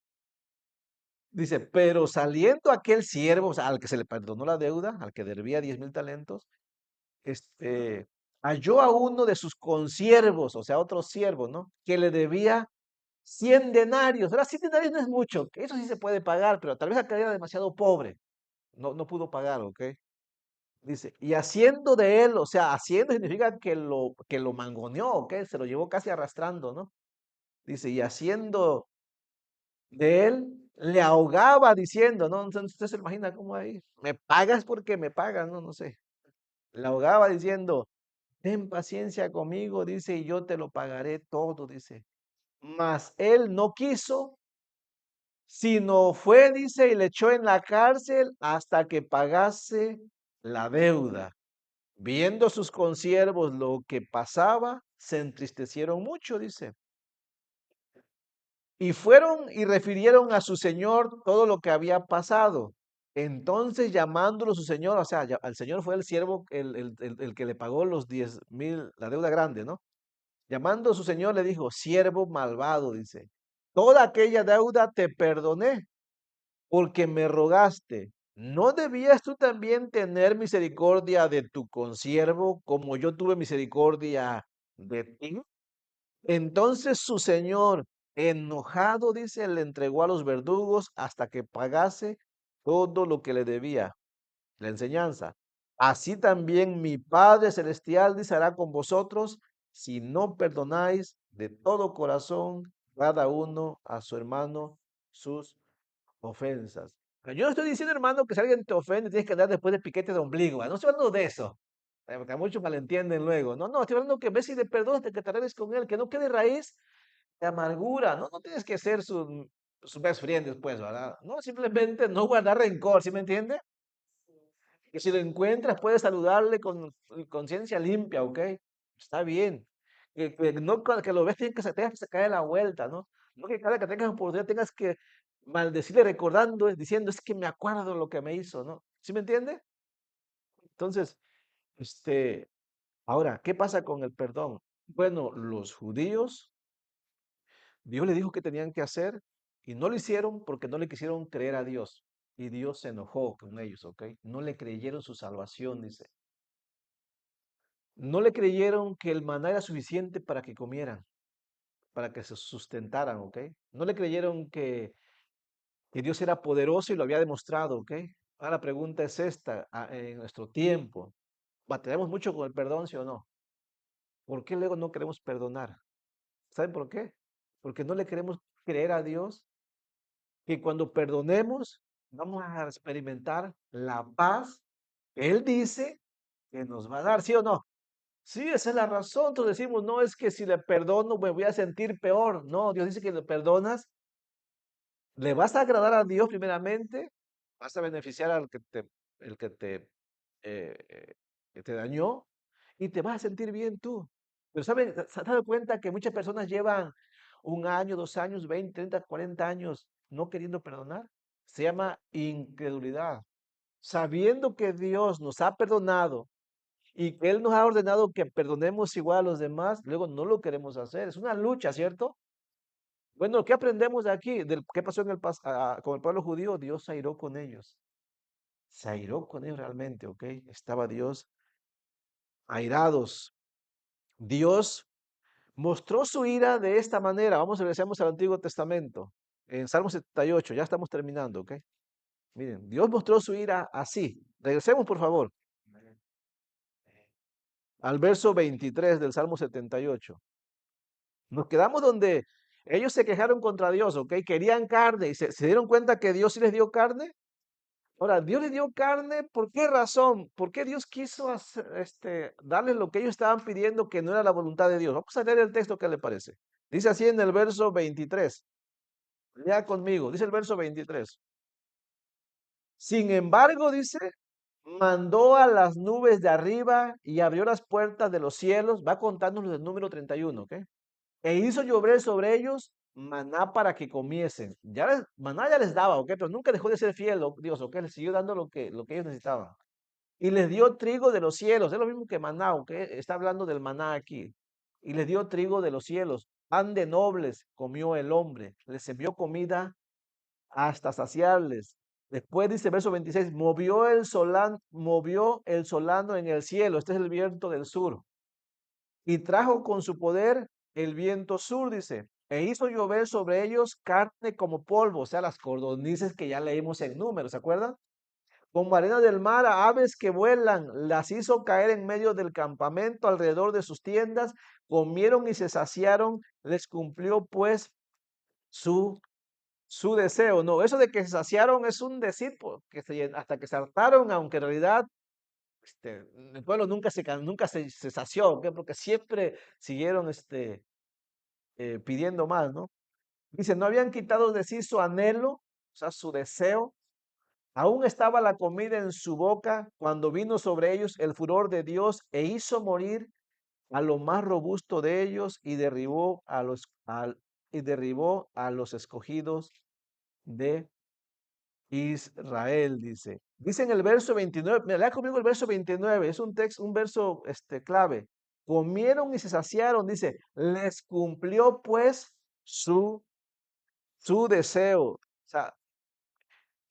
Dice, pero saliendo aquel siervo, o sea, al que se le perdonó la deuda, al que debía 10,000 talentos, este, halló a uno de sus consiervos, o sea, otro siervo, ¿no? Que le debía 100 denarios. Ahora, 100 denarios no es mucho, que eso sí se puede pagar, pero tal vez aquel era demasiado pobre, no pudo pagar, ¿ok? Dice, y haciendo de él, o sea, haciendo significa que lo mangoneó, ¿ok? Se lo llevó casi arrastrando, ¿no? Dice, y haciendo de él, le ahogaba diciendo, ¿no? Entonces usted se imagina cómo ahí, me pagas porque me pagas, no, no sé. Le ahogaba diciendo, ten paciencia conmigo, dice, y yo te lo pagaré todo, dice. Mas él no quiso, sino fue, dice, y le echó en la cárcel hasta que pagase la deuda. Viendo sus consiervos lo que pasaba, se entristecieron mucho, dice. Y fueron y refirieron a su señor todo lo que había pasado. Entonces llamándolo su señor, o sea, al señor fue el siervo, el que le pagó los 10,000, la deuda grande, ¿no? Llamando a su señor le dijo, siervo malvado, dice, toda aquella deuda te perdoné porque me rogaste. ¿No debías tú también tener misericordia de tu consiervo como yo tuve misericordia de ti? Entonces su señor, enojado, dice, le entregó a los verdugos hasta que pagase todo lo que le debía. La enseñanza. Así también mi Padre Celestial dice hará con vosotros si no perdonáis de todo corazón cada uno a su hermano sus ofensas. Yo no estoy diciendo, hermano, que si alguien te ofende tienes que dar después de piquete de ombligo. No estoy hablando de eso. Porque muchos malentienden luego. No, no, estoy hablando que ves y de perdonas, que te arregles con él, que no quede raíz de amargura. No, no tienes que ser su best friend después, ¿verdad? No, simplemente no guardar rencor, ¿sí me entiende? Que si lo encuentras, puedes saludarle con conciencia limpia, ¿ok? Está bien. No que lo ves, tengas que sacar la vuelta, ¿no? No que cada que tengas oportunidad tengas que maldecirle recordando, diciendo, es que me acuerdo lo que me hizo, ¿no? ¿Sí me entiende? Entonces, este, ahora, ¿qué pasa con el perdón? Bueno, los judíos, Dios les dijo que tenían que hacer y no lo hicieron porque no le quisieron creer a Dios. Y Dios se enojó con ellos, ¿ok? No le creyeron su salvación, dice. No le creyeron que el maná era suficiente para que comieran, para que se sustentaran, ¿ok? No le creyeron que Dios era poderoso y lo había demostrado, ¿ok? Ahora la pregunta es esta, en nuestro tiempo, ¿batallamos mucho con el perdón, sí o no? ¿Por qué luego no queremos perdonar? ¿Saben por qué? Porque no le queremos creer a Dios que cuando perdonemos vamos a experimentar la paz que Él dice que nos va a dar, ¿sí o no? Sí, esa es la razón. Entonces decimos, no es que si le perdono me voy a sentir peor. No, Dios dice que le perdonas, le vas a agradar a Dios primeramente, vas a beneficiar al el eh, eh, que te dañó y te vas a sentir bien tú. Pero ¿saben? ¿Se han dado cuenta que muchas personas llevan 1 año, 2 años, 20, 30, 40 años no queriendo perdonar? Se llama incredulidad. Sabiendo que Dios nos ha perdonado y que Él nos ha ordenado que perdonemos igual a los demás, luego no lo queremos hacer. Es una lucha, ¿cierto? Bueno, ¿qué aprendemos de aquí? ¿Qué pasó con el pueblo judío? Dios se airó con ellos. Se airó con ellos realmente, ¿ok? Estaba Dios airados. Dios mostró su ira de esta manera. Regresemos al Antiguo Testamento. En Salmo 78, ya estamos terminando, ¿ok? Miren, Dios mostró su ira así. Regresemos, por favor, al verso 23 del Salmo 78. Nos quedamos donde ellos se quejaron contra Dios, ¿ok? Querían carne y se dieron cuenta que Dios sí les dio carne. Ahora, Dios les dio carne, ¿por qué razón? ¿Por qué Dios quiso darles lo que ellos estaban pidiendo que no era la voluntad de Dios? Vamos a leer el texto, ¿qué le parece? Dice así en el verso 23. Lea conmigo, dice el verso 23. Sin embargo, dice, mandó a las nubes de arriba y abrió las puertas de los cielos. Va contándonos el número 31, ¿ok? E hizo llover sobre ellos maná para que comiesen. Maná ya les daba, ¿ok? Pero nunca dejó de ser fiel, Dios, ¿ok? Les siguió dando lo que ellos necesitaban. Y les dio trigo de los cielos. Es lo mismo que maná, ¿ok? Está hablando del maná aquí. Y les dio trigo de los cielos. Pan de nobles comió el hombre. Les envió comida hasta saciarles. Después dice verso 26, movió el solano en el cielo. Este es el viento del sur. Y trajo con su poder el viento sur, dice. E hizo llover sobre ellos carne como polvo, o sea, las codornices que ya leímos en números, ¿se acuerdan? Como arena del mar, a aves que vuelan, las hizo caer en medio del campamento, alrededor de sus tiendas, comieron y se saciaron, les cumplió pues su su deseo. No, eso de que se saciaron es un decir, porque hasta que se hartaron, aunque en realidad el pueblo nunca se sació, ¿ok? Porque siempre siguieron pidiendo más, ¿no? Dice, no habían quitado de sí su anhelo, o sea, su deseo. Aún estaba la comida en su boca cuando vino sobre ellos el furor de Dios e hizo morir a lo más robusto de ellos y derribó a los escogidos de Israel, dice. Dice en el verso 29, mira, lea conmigo el verso 29, es un verso clave. Comieron y se saciaron, dice, les cumplió pues su deseo. O sea,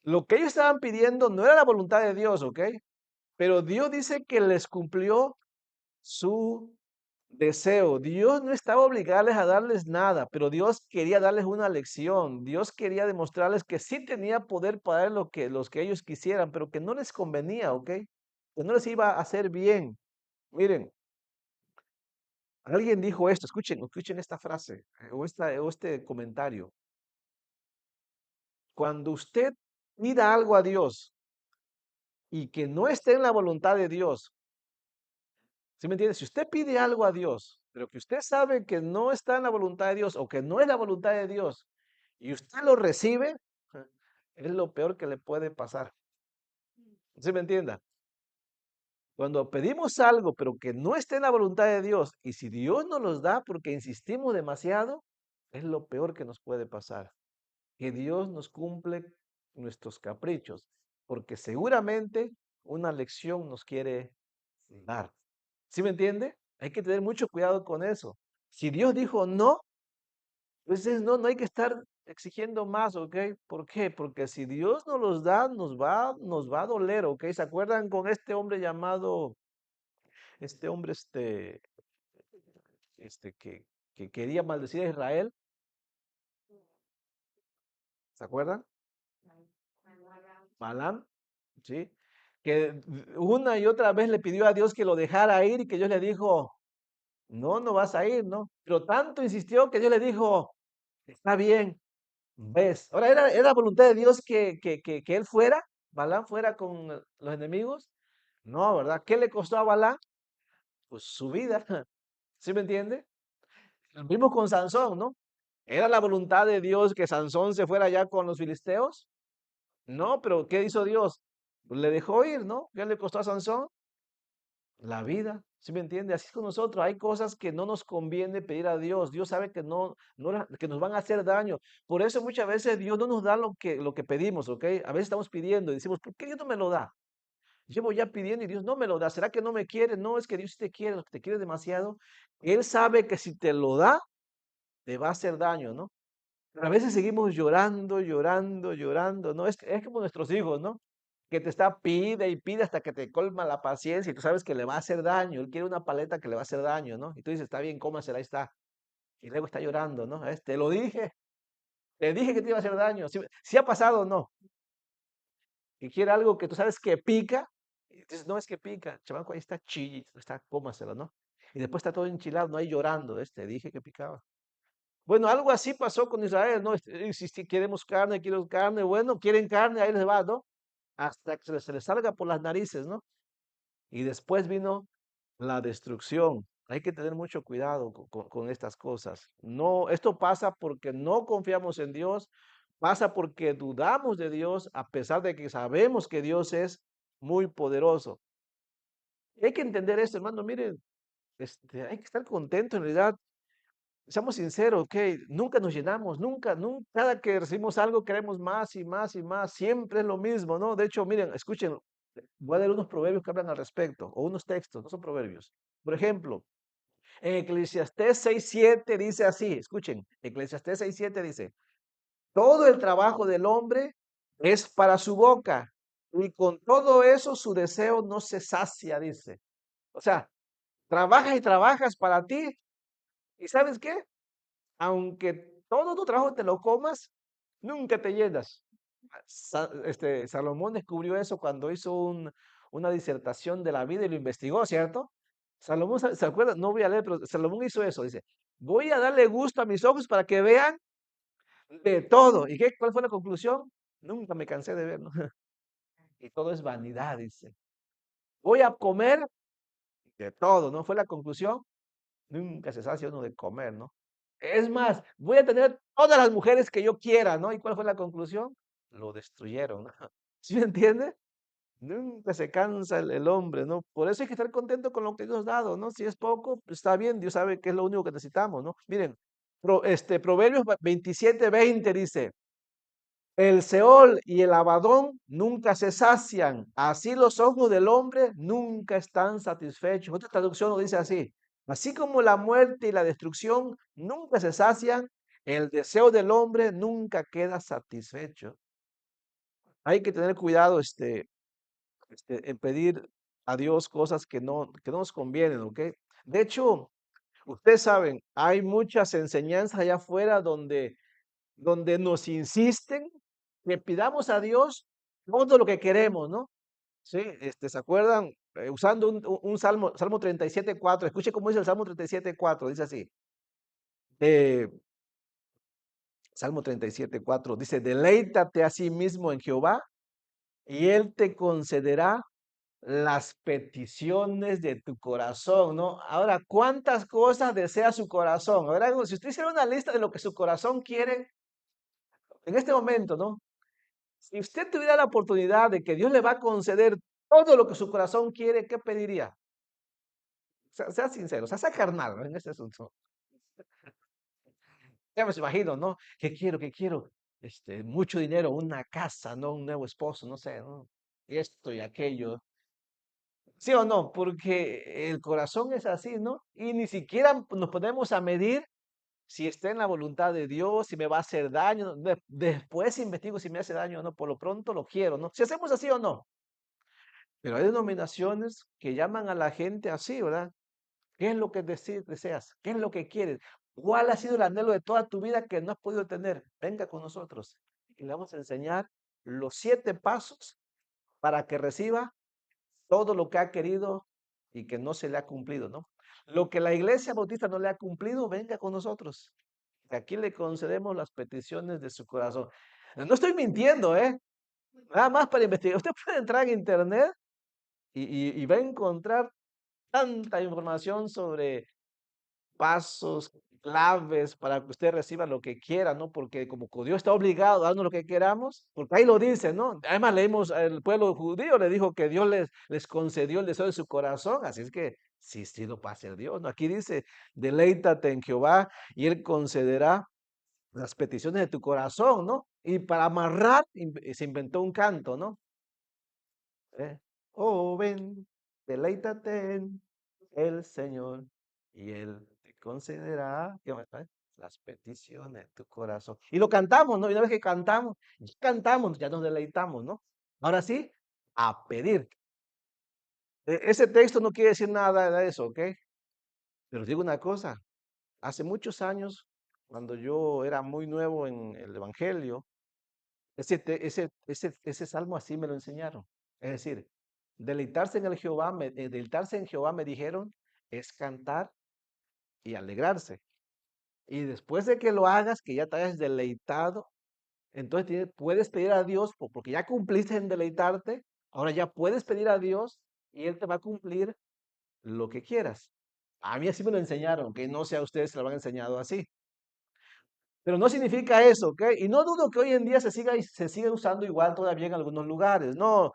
lo que ellos estaban pidiendo no era la voluntad de Dios, ¿ok? Pero Dios dice que les cumplió su deseo. Dios no estaba obligarles a darles nada, pero Dios quería darles una lección. Dios quería demostrarles que sí tenía poder para dar los que ellos quisieran, pero que no les convenía, ¿ok? Que no les iba a hacer bien. Miren, alguien dijo esto, escuchen esta frase o este comentario. Cuando usted pida algo a Dios y que no esté en la voluntad de Dios, ¿sí me entiende? Si usted pide algo a Dios, pero que usted sabe que no está en la voluntad de Dios o que no es la voluntad de Dios y usted lo recibe, es lo peor que le puede pasar. ¿Sí me entienda? Cuando pedimos algo, pero que no esté en la voluntad de Dios, y si Dios nos los da porque insistimos demasiado, es lo peor que nos puede pasar. Que Dios nos cumple nuestros caprichos, porque seguramente una lección nos quiere dar. ¿Sí me entiende? Hay que tener mucho cuidado con eso. Si Dios dijo no, pues es no, no hay que estar exigiendo más, ¿ok? ¿Por qué? Porque si Dios nos los da, nos va a doler, ¿ok? ¿Se acuerdan con este hombre llamado, este hombre, que quería maldecir a Israel? ¿Se acuerdan? Balaam, ¿sí? Que una y otra vez le pidió a Dios que lo dejara ir y que Dios le dijo, no, no vas a ir, ¿no? Pero tanto insistió que Dios le dijo, está bien, ves. Ahora, ¿era voluntad de Dios que él fuera, Balaam fuera con los enemigos? No, ¿verdad? ¿Qué le costó a Balaam? Pues su vida, ¿sí me entiende? Lo mismo con Sansón, ¿no? ¿Era la voluntad de Dios que Sansón se fuera allá con los filisteos? No, pero ¿qué hizo Dios? Pues le dejó ir, ¿no? ¿Qué le costó a Sansón? La vida, ¿sí me entiende? Así es con nosotros. Hay cosas que no nos conviene pedir a Dios. Dios sabe que que nos van a hacer daño. Por eso muchas veces Dios no nos da lo que pedimos, ¿ok? A veces estamos pidiendo y decimos, ¿por qué Dios no me lo da? Llevo ya pidiendo y Dios no me lo da. ¿Será que no me quiere? No, es que Dios sí te quiere, te quiere demasiado. Él sabe que si te lo da, te va a hacer daño, ¿no? Pero a veces seguimos llorando, llorando, llorando, ¿no? Es como nuestros hijos, ¿no? Que te está pide y pide hasta que te colma la paciencia y tú sabes que le va a hacer daño. Él quiere una paleta que le va a hacer daño, ¿no? Y tú dices, está bien, cómasela, ahí está. Y luego está llorando, ¿no? Te lo dije, te dije que te iba a hacer daño. Si ha pasado o no. Y quiere algo que tú sabes que pica. Y dices, no es que pica, chamaco, ahí está chilli, está, cómaselo, ¿no? Y después está todo enchilado, no hay llorando. Te dije que picaba. Bueno, algo así pasó con Israel, ¿no? Si queremos carne, quiero carne, bueno, quieren carne, ahí les va, ¿no? Hasta que se les salga por las narices, ¿no? Y después vino la destrucción. Hay que tener mucho cuidado con estas cosas. No, esto pasa porque no confiamos en Dios, pasa porque dudamos de Dios, a pesar de que sabemos que Dios es muy poderoso. Y hay que entender esto, hermano. Miren, hay que estar contento en realidad. Seamos sinceros, ok, nunca nos llenamos, nunca, cada que recibimos algo queremos más y más y más, siempre es lo mismo, ¿no? De hecho, miren, escuchen, voy a leer unos proverbios que hablan al respecto, o unos textos, no son proverbios. Por ejemplo, en Eclesiastés 6:7 dice así, escuchen, Eclesiastés 6:7 dice, todo el trabajo del hombre es para su boca, y con todo eso su deseo no se sacia, dice. O sea, trabajas y trabajas para ti, y ¿sabes qué? Aunque todo tu trabajo te lo comas, nunca te llenas. Salomón descubrió eso cuando hizo una disertación de la vida y lo investigó, ¿cierto? Salomón, ¿se acuerda? No voy a leer, pero Salomón hizo eso, dice, voy a darle gusto a mis ojos para que vean de todo. ¿Y cuál fue la conclusión? Nunca me cansé de ver, ¿no? Y todo es vanidad, dice. Voy a comer de todo, ¿no? Fue la conclusión. Nunca se sacia uno de comer, ¿no? Es más, voy a tener todas las mujeres que yo quiera, ¿no? ¿Y cuál fue la conclusión? Lo destruyeron, ¿no? ¿Sí me entiende? Nunca se cansa el hombre, ¿no? Por eso hay que estar contento con lo que Dios ha dado, ¿no? Si es poco, pues está bien, Dios sabe que es lo único que necesitamos, ¿no? Miren, Proverbios 27:20 dice, el Seol y el Abadón nunca se sacian, así los ojos del hombre nunca están satisfechos. Otra traducción lo dice así, así como la muerte y la destrucción nunca se sacian, el deseo del hombre nunca queda satisfecho. Hay que tener cuidado en pedir a Dios cosas que no nos convienen, ¿ok? De hecho, ustedes saben, hay muchas enseñanzas allá afuera donde nos insisten que pidamos a Dios todo lo que queremos, ¿no? Sí, ¿se acuerdan? Usando un Salmo 37:4, escuche cómo dice el Salmo 37:4, dice así, eh, Salmo 37:4, dice, deleítate a sí mismo en Jehová y Él te concederá las peticiones de tu corazón, ¿no? Ahora, ¿cuántas cosas desea su corazón? Ahora, si usted hiciera una lista de lo que su corazón quiere en este momento, ¿no? Si usted tuviera la oportunidad de que Dios le va a conceder todo lo que su corazón quiere, ¿qué pediría? Sea sincero, sea carnal, ¿no? En este asunto. Ya me imagino, ¿no? ¿Qué quiero? ¿Qué quiero? Mucho dinero, una casa, ¿no? Un nuevo esposo, no sé, ¿no? Esto y aquello. ¿Sí o no? Porque el corazón es así, ¿no? Y ni siquiera nos ponemos a medir si está en la voluntad de Dios, si me va a hacer daño. Después investigo si me hace daño o no. Por lo pronto lo quiero, ¿no? Si hacemos así o no. Pero hay denominaciones que llaman a la gente así, ¿verdad? ¿Qué es lo que deseas? ¿Qué es lo que quieres? ¿Cuál ha sido el anhelo de toda tu vida que no has podido tener? Venga con nosotros y le vamos a enseñar los 7 pasos para que reciba todo lo que ha querido y que no se le ha cumplido, ¿no? Lo que la Iglesia Bautista no le ha cumplido, venga con nosotros. Aquí le concedemos las peticiones de su corazón. No estoy mintiendo, ¿eh? Nada más para investigar. Usted puede entrar en internet y va a encontrar tanta información sobre pasos, claves para que usted reciba lo que quiera, ¿no? Porque como que Dios está obligado a darnos lo que queramos, porque ahí lo dice, ¿no? Además leímos, el pueblo judío le dijo que Dios les concedió el deseo de su corazón, así es que sí lo va a hacer Dios, ¿no? Aquí dice, deleítate en Jehová y Él concederá las peticiones de tu corazón, ¿no? Y para amarrar se inventó un canto, ¿no? ¿Eh? Oh, ven, deleítate en el Señor y Él te concederá, ¿qué más? Las peticiones de tu corazón. Y lo cantamos, ¿no? Y una vez que cantamos, ya nos deleitamos, ¿no? Ahora sí, a pedir. Ese texto no quiere decir nada de eso, ¿ok? Pero digo una cosa, hace muchos años, cuando yo era muy nuevo en el Evangelio, ese salmo así me lo enseñaron. Es decir, deleitarse en Jehová me dijeron, es cantar y alegrarse. Y después de que lo hagas, que ya te hayas deleitado, entonces puedes pedir a Dios, porque ya cumpliste en deleitarte, ahora ya puedes pedir a Dios y Él te va a cumplir lo que quieras. A mí así me lo enseñaron, que no sé a ustedes se lo han enseñado así. Pero no significa eso, ¿ok? Y no dudo que hoy en día se siga usando igual todavía en algunos lugares. No,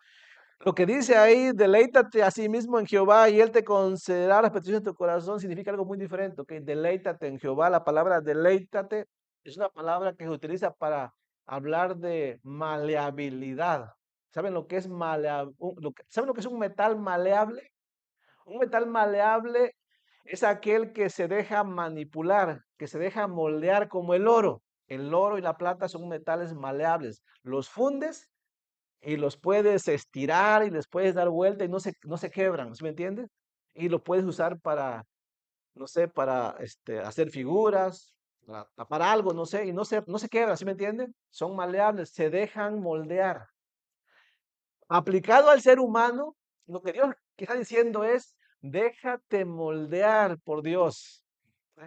lo que dice ahí, deleítate a sí mismo en Jehová y Él te concederá las peticiones de tu corazón, significa algo muy diferente, ¿ok? Deleítate en Jehová. La palabra deleítate es una palabra que se utiliza para hablar de maleabilidad. ¿Saben lo que es ¿saben lo que es un metal maleable? Un metal maleable es aquel que se deja manipular, que se deja moldear como el oro. El oro y la plata son metales maleables. Los fundes y los puedes estirar y les puedes dar vuelta y no se quebran, ¿sí me entiendes? Y lo puedes usar para, no sé, para hacer figuras, para tapar algo, no sé, y no se quebran, ¿sí me entiendes? Son maleables, se dejan moldear. Aplicado al ser humano, lo que Dios está diciendo es, déjate moldear por Dios.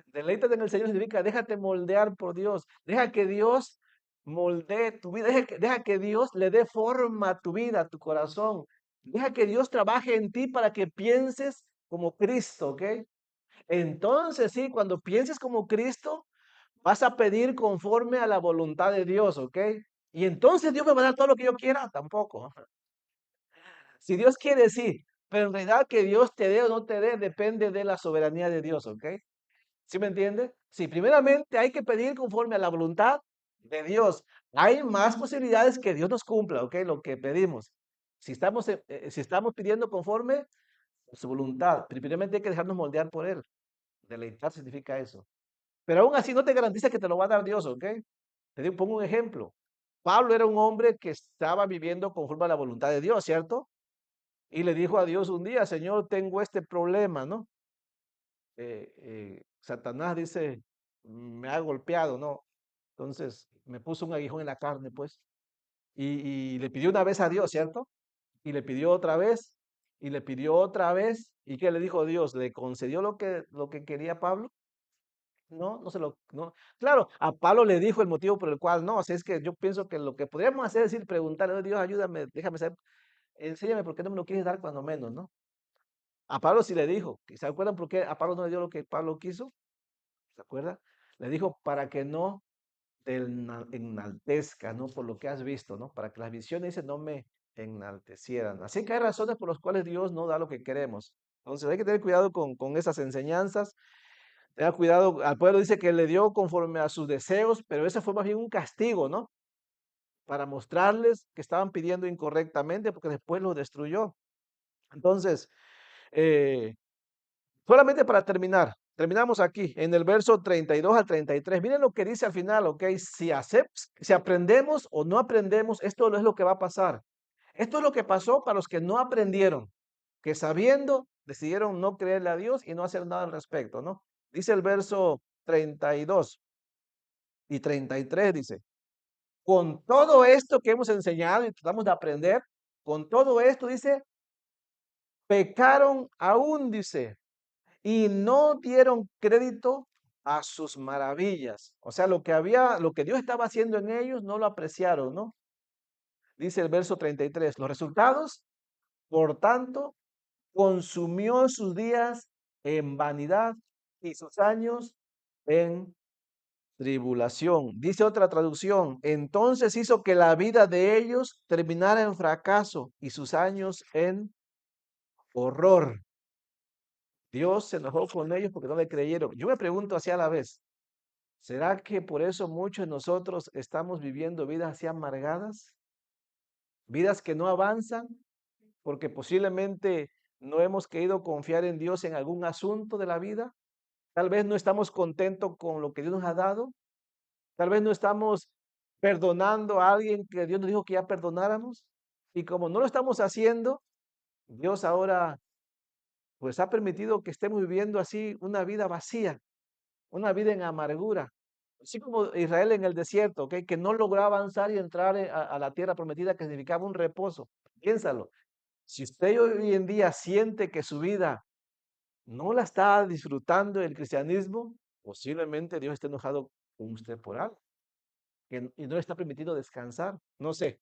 Deleítate en el Señor significa, déjate moldear por Dios. Deja que Dios moldee tu vida. Deja que Dios le dé forma a tu vida, a tu corazón. Deja que Dios trabaje en ti para que pienses como Cristo, ¿ok? Entonces, sí, cuando pienses como Cristo, vas a pedir conforme a la voluntad de Dios, ¿ok? Y entonces Dios me va a dar todo lo que yo quiera, tampoco. Si Dios quiere, sí, pero en realidad que Dios te dé o no te dé depende de la soberanía de Dios, ¿ok? ¿Sí me entiende? Sí, primeramente hay que pedir conforme a la voluntad de Dios. Hay más posibilidades que Dios nos cumpla, ¿ok? Lo que pedimos. Si estamos pidiendo conforme a su voluntad, primeramente hay que dejarnos moldear por Él. Deleitar significa eso. Pero aún así no te garantiza que te lo va a dar Dios, ¿ok? Pongo un ejemplo. Pablo era un hombre que estaba viviendo conforme a la voluntad de Dios, ¿cierto? Y le dijo a Dios un día, Señor, tengo este problema, ¿no? Satanás dice, me ha golpeado, ¿no? Entonces me puso un aguijón en la carne, pues. Y le pidió una vez a Dios, ¿cierto? Y le pidió otra vez, y le pidió otra vez. ¿Y qué le dijo Dios? ¿Le concedió lo que quería Pablo? No, no. Claro, a Pablo le dijo el motivo por el cual no. O sea, es que yo pienso que lo que podríamos hacer es decir, preguntarle, "Oh, Dios, ayúdame, déjame saber, enséñame por qué no me lo quieres dar cuando menos, ¿no?" A Pablo sí le dijo. ¿Se acuerdan por qué a Pablo no le dio lo que Pablo quiso? ¿Se acuerdan? Le dijo para que no te enaltezca, ¿no? Por lo que has visto, ¿no? Para que las visiones dice, no me enaltecieran. Así que hay razones por las cuales Dios no da lo que queremos. Entonces hay que tener cuidado con esas enseñanzas. Tenga cuidado, al pueblo dice que le dio conforme a sus deseos, pero ese fue más bien un castigo, ¿no? Para mostrarles que estaban pidiendo incorrectamente, porque después lo destruyó. Entonces, eh, solamente para terminar, terminamos aquí en el verso 32 al 33. Miren lo que dice al final, ¿ok? Si aprendemos o no aprendemos, esto no es lo que va a pasar. Esto es lo que pasó para los que no aprendieron, que sabiendo decidieron no creerle a Dios y no hacer nada al respecto, ¿no? Dice el verso 32 y 33, dice, con todo esto que hemos enseñado y tratamos de aprender, con todo esto, dice, pecaron aún, dice, y no dieron crédito a sus maravillas. O sea, lo que Dios estaba haciendo en ellos, no lo apreciaron, ¿no? Dice el verso 33, los resultados, por tanto, consumió sus días en vanidad y sus años en tribulación. Dice otra traducción, entonces hizo que la vida de ellos terminara en fracaso y sus años en horror. Dios se enojó con ellos porque no le creyeron. Yo me pregunto así a la vez, ¿será que por eso muchos de nosotros estamos viviendo vidas así amargadas? Vidas que no avanzan porque posiblemente no hemos querido confiar en Dios en algún asunto de la vida. Tal vez no estamos contentos con lo que Dios nos ha dado. Tal vez no estamos perdonando a alguien que Dios nos dijo que ya perdonáramos. Y como no lo estamos haciendo, Dios ahora pues ha permitido que estemos viviendo así una vida vacía, una vida en amargura. Así como Israel en el desierto, ¿ok? Que no logró avanzar y entrar a la tierra prometida que significaba un reposo. Piénsalo. Si usted hoy en día siente que su vida no la está disfrutando del cristianismo, posiblemente Dios esté enojado con usted por algo y no le está permitido descansar. No sé,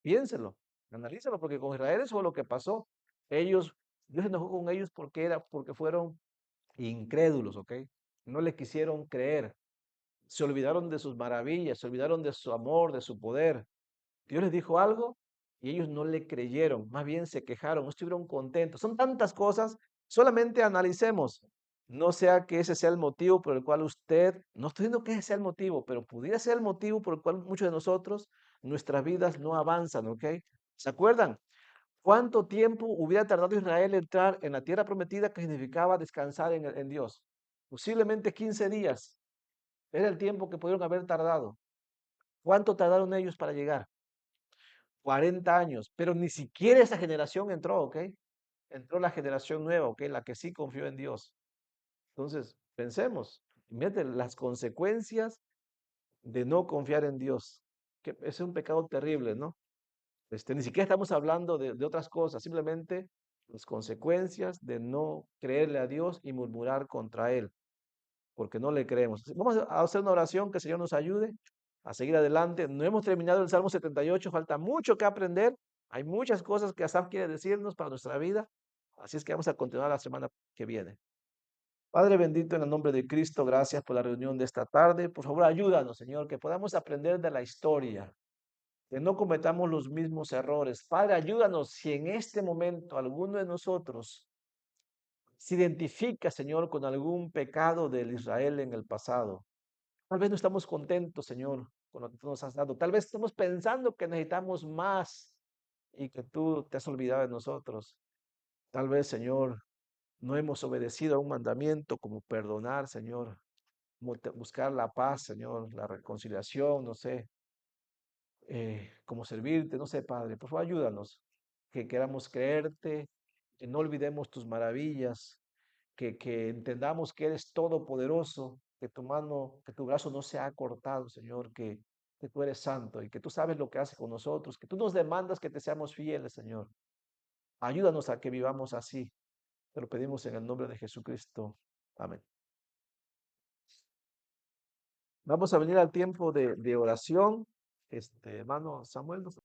piénselo, analízalo, porque con Israel eso fue lo que pasó. Ellos, Dios se enojó con ellos porque fueron incrédulos, ¿ok? No le quisieron creer, se olvidaron de sus maravillas, se olvidaron de su amor, de su poder. Dios les dijo algo y ellos no le creyeron, más bien se quejaron, no estuvieron contentos. Son tantas cosas, solamente analicemos. No sea que ese sea el motivo por el cual usted, no estoy diciendo que ese sea el motivo, pero pudiera ser el motivo por el cual muchos de nosotros, nuestras vidas no avanzan, ¿ok? ¿Se acuerdan? ¿Cuánto tiempo hubiera tardado Israel en entrar en la tierra prometida que significaba descansar en Dios? Posiblemente 15 días. Era el tiempo que pudieron haber tardado. ¿Cuánto tardaron ellos para llegar? 40 años, pero ni siquiera esa generación entró, ¿ok? Entró la generación nueva, ¿ok? La que sí confió en Dios. Entonces, pensemos, mete las consecuencias de no confiar en Dios, que es un pecado terrible, ¿no? Ni siquiera estamos hablando de otras cosas, simplemente las consecuencias de no creerle a Dios y murmurar contra Él, porque no le creemos. Vamos a hacer una oración que el Señor nos ayude a seguir adelante. No hemos terminado el Salmo 78, falta mucho que aprender. Hay muchas cosas que Asaf quiere decirnos para nuestra vida. Así es que vamos a continuar la semana que viene. Padre bendito, en el nombre de Cristo, gracias por la reunión de esta tarde. Por favor, ayúdanos, Señor, que podamos aprender de la historia, que no cometamos los mismos errores. Padre, ayúdanos si en este momento alguno de nosotros se identifica, Señor, con algún pecado del Israel en el pasado. Tal vez no estamos contentos, Señor, con lo que tú nos has dado. Tal vez estamos pensando que necesitamos más y que tú te has olvidado de nosotros. Tal vez, Señor, no hemos obedecido a un mandamiento como perdonar, Señor, como buscar la paz, Señor, la reconciliación, no sé, como servirte, no sé, Padre. Por favor, ayúdanos, que queramos creerte, que no olvidemos tus maravillas, que entendamos que eres todopoderoso, que tu mano, que tu brazo no se ha cortado, Señor, que tú eres santo y que tú sabes lo que haces con nosotros, que tú nos demandas que te seamos fieles, Señor. Ayúdanos a que vivamos así. Te lo pedimos en el nombre de Jesucristo. Amén. Vamos a venir al tiempo de oración. Hermano Samuel,